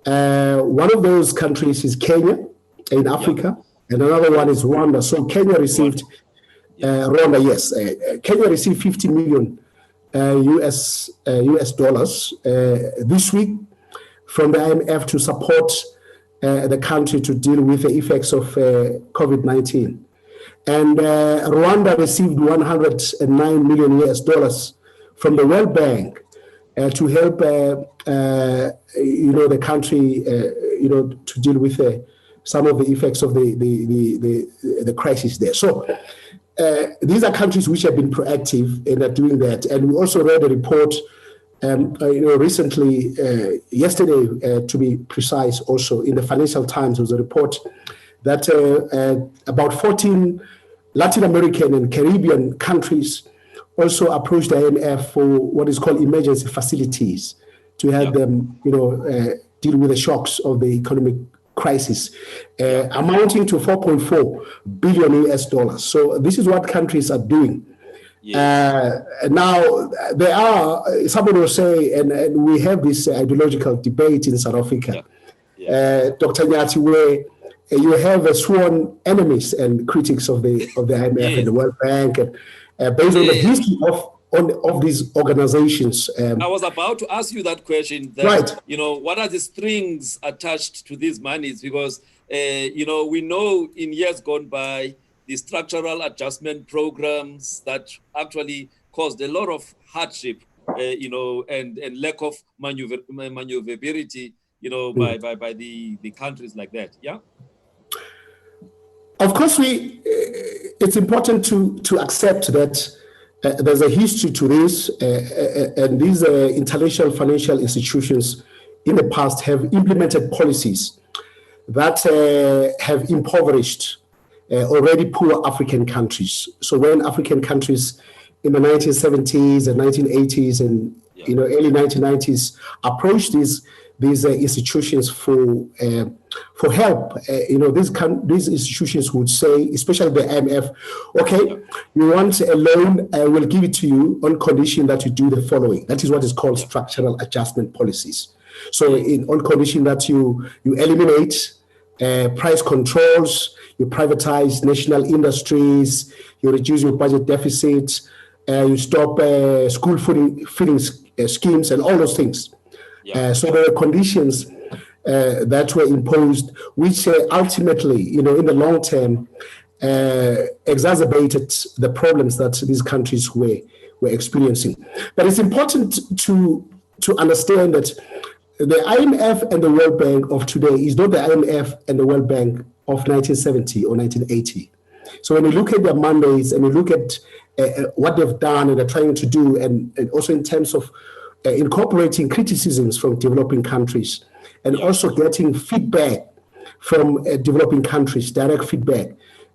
One of those countries is Kenya in Africa, and another one is Rwanda. So Kenya received Rwanda, yes. Kenya received $50 million US this week from the IMF to support the country to deal with the effects of COVID-19. And Rwanda received $109 million US from the World Bank to help the country to deal with some of the effects of the crisis there. So these are countries which have been proactive and are doing that. And we also read a report recently, yesterday to be precise, also in the Financial Times, there was a report that about 14 Latin American and Caribbean countries also approached the IMF for what is called emergency facilities to help them, deal with the shocks of the economic crisis, amounting to $4.4 billion US. So this is what countries are doing. Now, there are, somebody will say, and we have this ideological debate in South Africa, Dr. Nyati, where you have sworn enemies and critics of the IMF and the World Bank, and based on the history of these organizations. I was about to ask you that question. That, what are the strings attached to these monies? Because, we know in years gone by, the structural adjustment programs that actually caused a lot of hardship, and lack of maneuverability, by the countries like that. Yeah. Of course, it's important to accept that there's a history to this, and these international financial institutions in the past have implemented policies that have impoverished already poor African countries. So when African countries in the 1970s and 1980s and early 1990s approached these institutions for help, these institutions would say, especially the IMF, okay, you want a loan, we'll give it to you on condition that you do the following. That is what is called structural adjustment policies. So on condition that you eliminate price controls, you privatize national industries, you reduce your budget deficit, you stop school feeding schemes and all those things. So there are conditions that were imposed, which ultimately, in the long term, exacerbated the problems that these countries were experiencing. But it's important to understand that the IMF and the World Bank of today is not the IMF and the World Bank of 1970 or 1980. So when you look at their mandates and you look at what they've done and they're trying to do, and also in terms of incorporating criticisms from developing countries and also getting feedback from developing countries, direct feedback,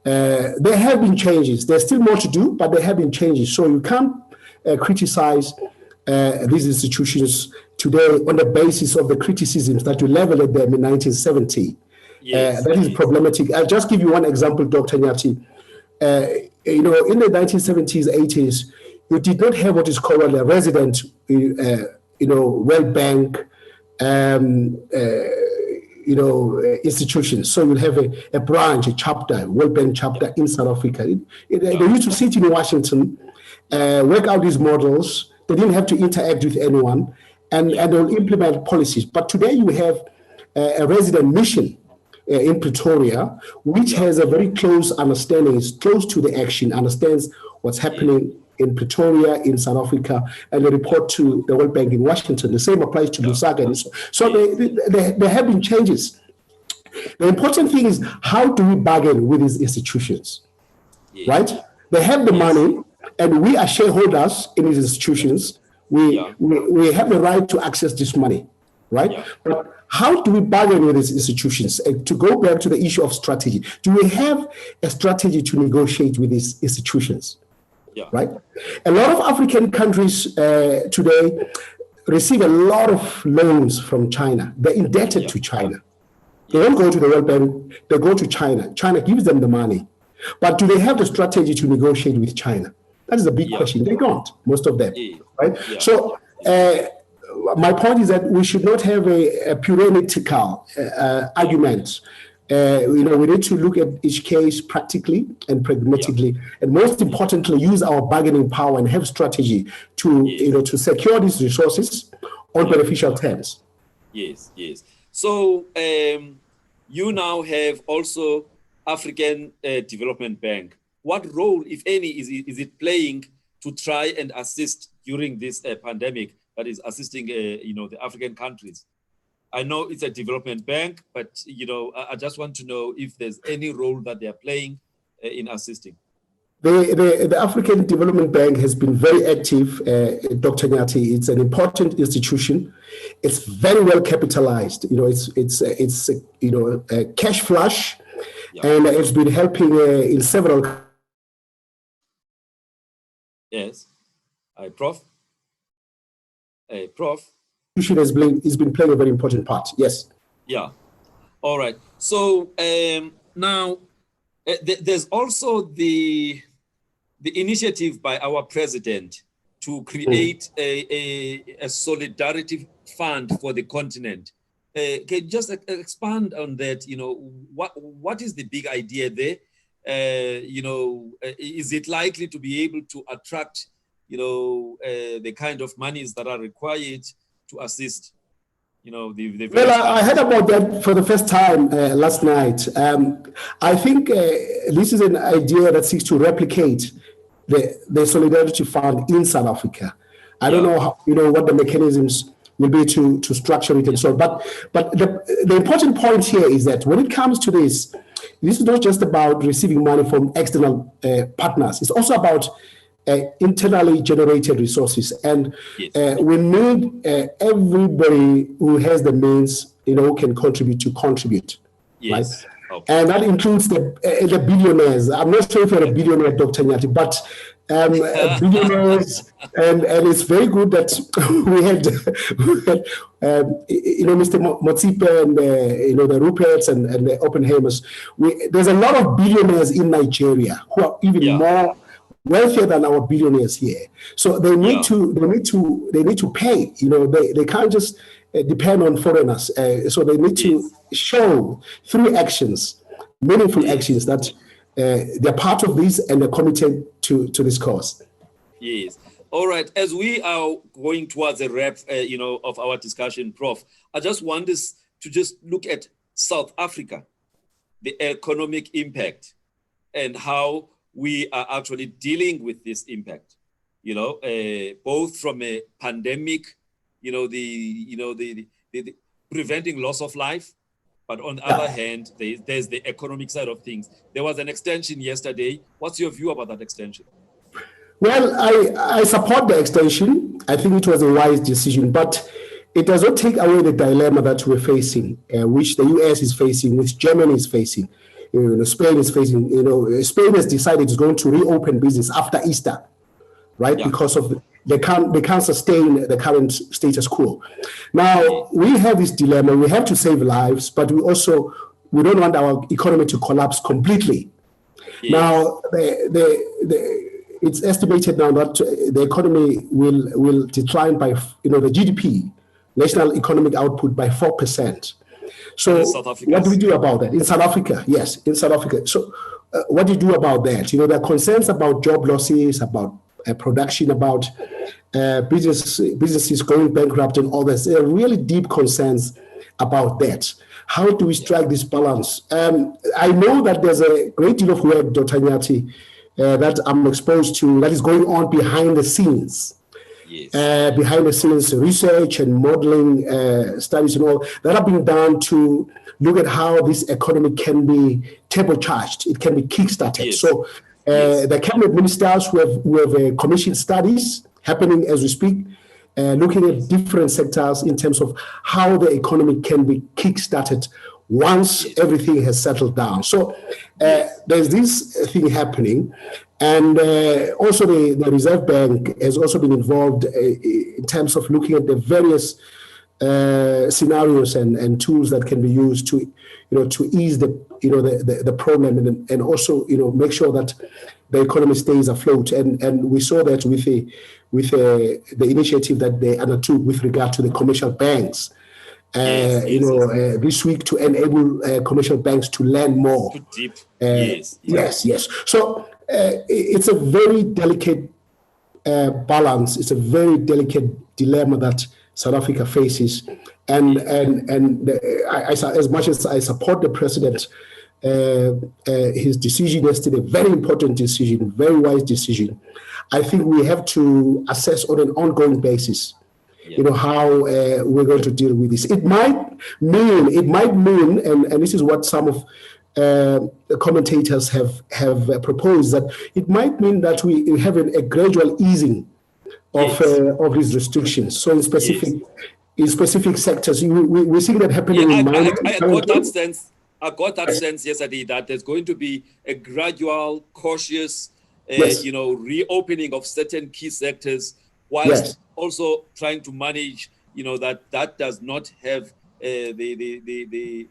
there have been changes. There's still more to do, but there have been changes. So you can't criticize these institutions today on the basis of the criticisms that you leveled at them in 1970. That is problematic. I'll just give you one example, Dr. Nyati. In the 1970s, 80s, you did not have what is called a resident, World Bank, institutions. So you'll have a branch, a chapter, World Bank chapter in South Africa. They used to sit in Washington, work out these models. They didn't have to interact with anyone, and they'll implement policies. But today you have a resident mission in Pretoria, which has a very close understanding, is close to the action, understands what's happening in Pretoria, in South Africa, and they report to the World Bank in Washington. The same applies to Lusaka. And so there have been changes. The important thing is, how do we bargain with these institutions, right? They have the money, and we are shareholders in these institutions. We have the right to access this money, right? But how do we bargain with these institutions? To go back to the issue of strategy, do we have a strategy to negotiate with these institutions? Right? A lot of African countries today receive a lot of loans from China. They're indebted to China. They don't go to the World Bank, they go to China. China gives them the money. But do they have the strategy to negotiate with China? That is a big question. They don't, most of them. Right? So my point is that we should not have a puritical argument. We need to look at each case practically and pragmatically, and most importantly, use our bargaining power and have strategy to to secure these resources on beneficial terms. Yes. So you now have also African Development Bank. What role, if any, is it playing to try and assist during this pandemic? That is assisting, the African countries. I know it's a development bank, but I just want to know if there's any role that they are playing in assisting. The African Development Bank has been very active, Dr. Nyati. It's an important institution. It's very well capitalized. It's a cash flush, and it's been helping in several. Yes, Prof. Prof. Has been playing a very important part. Yes. Yeah. All right. So now there's also the initiative by our president to create a solidarity fund for the continent. Can you just expand on that? What is the big idea there? Is it likely to be able to attract the kind of monies that are required to assist, Well, I heard about that for the first time last night. I think this is an idea that seeks to replicate the Solidarity Fund in South Africa. I don't know how, what the mechanisms will be to structure it and so on. But the important point here is that when it comes to this is not just about receiving money from external partners. It's also about internally generated resources, and we need everybody who has the means, who can contribute. Yes. Right? Okay. And that includes the billionaires. I'm not sure if you're a billionaire, Dr. Nyati, but billionaires, and it's very good that we had Mr. Motsipe and the Ruperts and the Oppenheimers. There's a lot of billionaires in Nigeria who are even more wealthier than our billionaires here. So they need to pay. They can't just depend on foreigners. So they need to show through actions, meaningful actions, that they're part of this and they're committed to this cause. Yes. All right. As we are going towards a wrap, of our discussion, Prof, I just want us to just look at South Africa, the economic impact, and how we are actually dealing with this impact, both from a pandemic, the preventing loss of life. But on the other hand, there's the economic side of things. There was an extension yesterday. What's your view about that extension? Well, I support the extension. I think it was a wise decision, but it does not take away the dilemma that we're facing, which the US is facing, which Germany is facing, Spain is facing. Spain has decided it's going to reopen business after Easter, right? Yeah. Because of they can't sustain the current status quo. Now we have this dilemma. We have to save lives, but we don't want our economy to collapse completely. Yes. Now it's estimated now that the economy will decline by the GDP, national economic output, by 4%. So what do we do about that? In South Africa, yes, in South Africa. So what do you do about that? There are concerns about job losses, about production, about businesses going bankrupt and all this. There are really deep concerns about that. How do we strike this balance? I know that there's a great deal of work, Dr. Nyati, that I'm exposed to, that is going on behind the scenes. Yes. Behind the scenes research and modeling studies and all that have been done to look at how this economy can be turbocharged, it can be kickstarted. Yes. So the cabinet ministers who have commissioned studies happening as we speak, looking at different sectors in terms of how the economy can be kickstarted once everything has settled down. So there's this thing happening. And also the Reserve Bank has also been involved in terms of looking at the various scenarios and tools that can be used to ease the problem and also make sure that the economy stays afloat. And we saw that with the initiative that they undertook with regard to the commercial banks. This week to enable commercial banks to lend more. Deep. Yes. So it's a very delicate balance. It's a very delicate dilemma that South Africa faces. And as much as I support the president, his decision yesterday, very important decision, very wise decision, I think we have to assess on an ongoing basis how we're going to deal with this. It might mean, and this is what some of the commentators have proposed, that it might mean that we have a gradual easing of these restrictions. So in specific sectors, we see that happening in mining. I got that sense yesterday that there's going to be a gradual, cautious, reopening of certain key sectors, whilst also trying to manage, that does not have the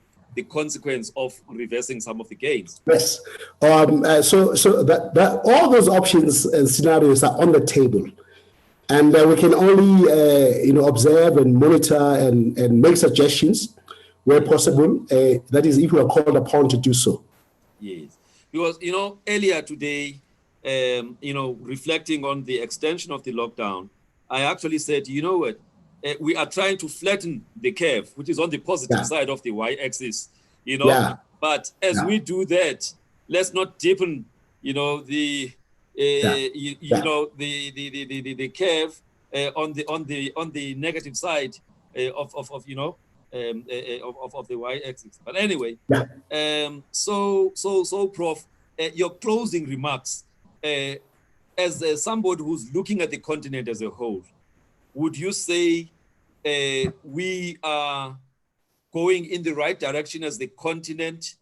consequence of reversing some of the gains. Yes. So that all those options and scenarios are on the table, and we can only observe and monitor and make suggestions where possible. That is, if we are called upon to do so. Yes, because earlier today, reflecting on the extension of the lockdown, I actually said, we are trying to flatten the curve, which is on the positive side of the y-axis, But as we do that, let's not deepen, the curve on the negative side of the y-axis. But anyway, so Prof, your closing remarks. As somebody who's looking at the continent as a whole, would you say we are going in the right direction as the continent?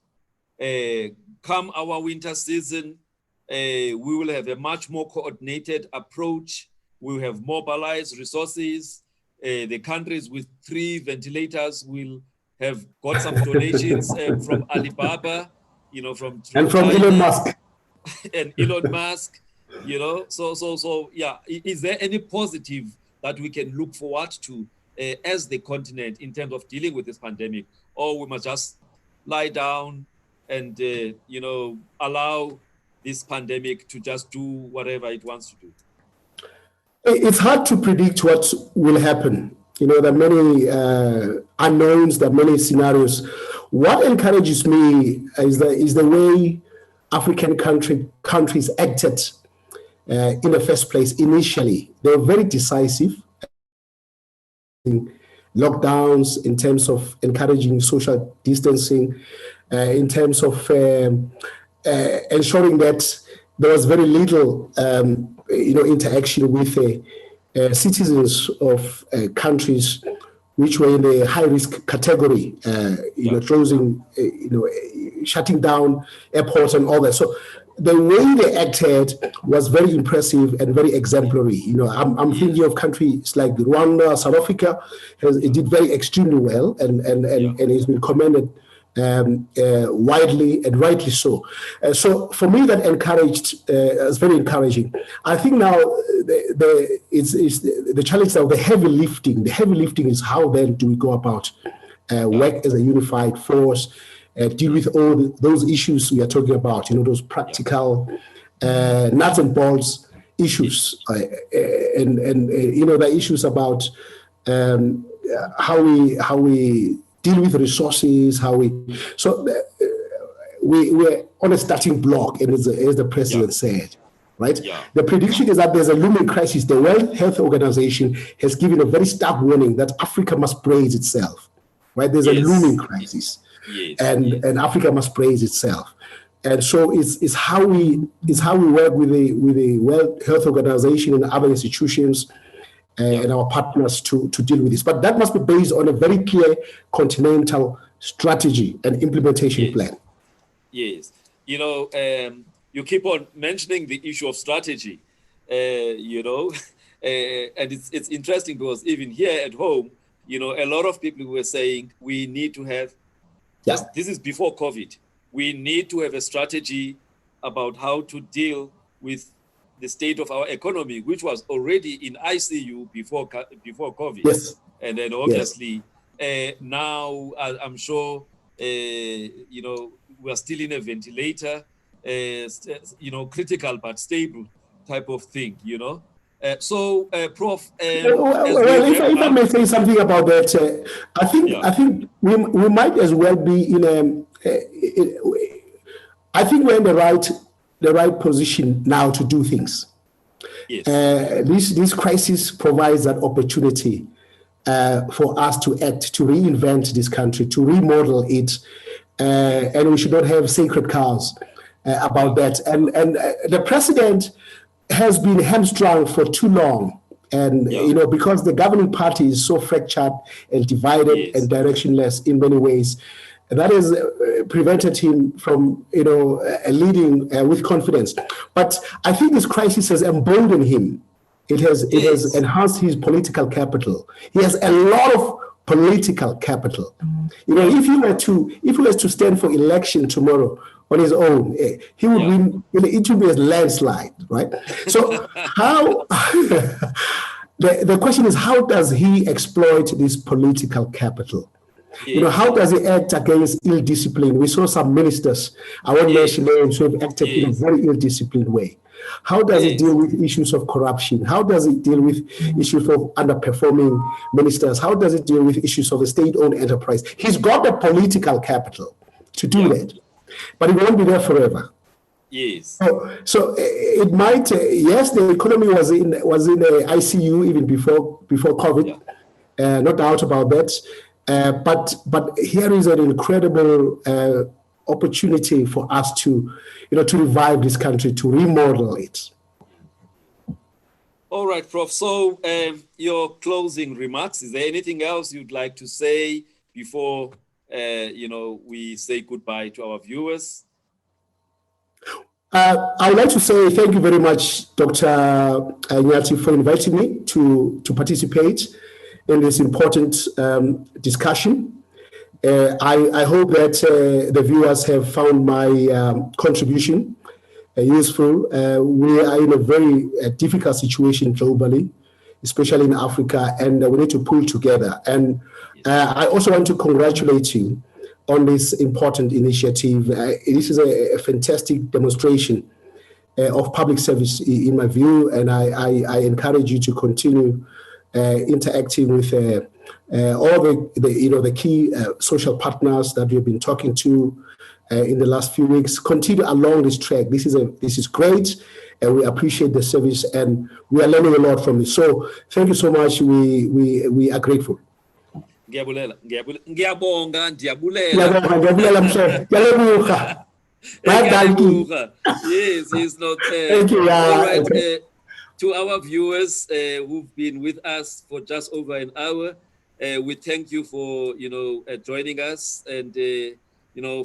Come our winter season, we will have a much more coordinated approach. We will have mobilized resources. The countries with 3 ventilators will have got some donations from Alibaba, from and from Elon Musk. And Elon Musk. Is there any positive that we can look forward to as the continent in terms of dealing with this pandemic, or we must just lie down and allow this pandemic to just do whatever it wants to do? It's hard to predict what will happen. There are many unknowns, there are many scenarios. What encourages me is the way African countries acted in the first place. Initially, they were very decisive. lockdowns, in terms of encouraging social distancing, in terms of ensuring that there was very little, interaction with citizens of countries which were in the high-risk category, closing, shutting down airports and all that. So the way they acted was very impressive and very exemplary. I'm thinking of countries like Rwanda, South Africa. It did very extremely well, and it's been commended widely and rightly so. So for me, that is very encouraging. I think now the challenge now, the heavy lifting. The heavy lifting is how then do we go about work as a unified force, deal with all those issues we are talking about. Those practical nuts and bolts issues, and the issues about how we deal with resources, we're on a starting block, and as the president said, right? Yeah. The prediction is that there's a looming crisis. The World Health Organization has given a very stark warning that Africa must brace itself, right? There's a looming crisis, and Africa must brace itself. And so it's how we work with the World Health Organization and other institutions and our partners to deal with this. But that must be based on a very clear continental strategy and implementation plan. Yes. You keep on mentioning the issue of strategy, and it's interesting because even here at home, a lot of people were saying we need to have, this is before COVID, we need to have a strategy about how to deal with the state of our economy, which was already in ICU before COVID. Yes. And then obviously now I'm sure, we're still in a ventilator, critical but stable type of thing, Prof. If I may say something about that, I think we might as well be I think we're in the right position now to do things. Yes. This crisis provides that opportunity for us to act, to reinvent this country, to remodel it, and we should not have sacred cows about that. And the president has been hamstrung for too long, and because the governing party is so fractured and divided and directionless in many ways. That has prevented him from, leading with confidence. But I think this crisis has emboldened him. It has enhanced his political capital. He has a lot of political capital. If he was to stand for election tomorrow on his own, he would win. It would be a landslide, right? So how? The question is, how does he exploit this political capital? How does he act against ill discipline? We saw some ministers, I won't mention names, who have acted in a very ill-disciplined way. How does he deal with issues of corruption? How does he deal with issues of underperforming ministers? How does he deal with issues of the state-owned enterprise? He's got the political capital to do that, but it won't be there forever. Yes. So it might. The economy was in the ICU even before COVID. No doubt about that. But here is an incredible opportunity for us to revive this country, to remodel it. All right, Prof. So your closing remarks, is there anything else you'd like to say before we say goodbye to our viewers? I would like to say thank you very much, Dr. Nyati, for inviting me to participate in this important discussion. I hope that the viewers have found my contribution useful. We are in a very difficult situation globally, especially in Africa, and we need to pull together. And I also want to congratulate you on this important initiative. This is a fantastic demonstration of public service, in my view, and I encourage you to continue interacting with all the key social partners that we've been talking to in the last few weeks. Continue along this track. This is great, and we appreciate the service, and we are learning a lot from this. So thank you so much. We are grateful. Ngiyabonga, ndiyabulela. Ngiyabulela mhle. Ngiyalebuka. Yes, he's not there. Thank you. All right. Okay. To our viewers who've been with us for just over an hour, we thank you for joining us, and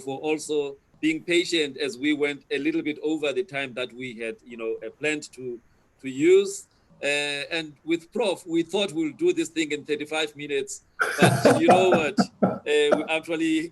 for also being patient as we went a little bit over the time that we had planned to use. And with Prof, we thought we'll do this thing in 35 minutes, but you know what? We actually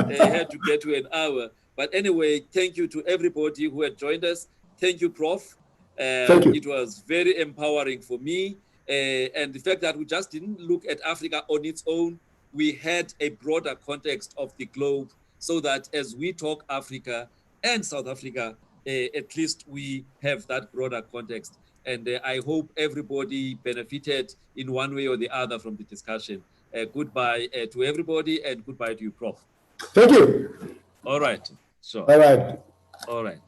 had to get to an hour. But anyway, thank you to everybody who had joined us. Thank you, Prof. Thank you. It was very empowering for me. And the fact that we just didn't look at Africa on its own, we had a broader context of the globe, so that as we talk Africa and South Africa, at least we have that broader context. And I hope everybody benefited in one way or the other from the discussion. Goodbye to everybody, and goodbye to you, Prof. Thank you. All right. Sure. All right. All right.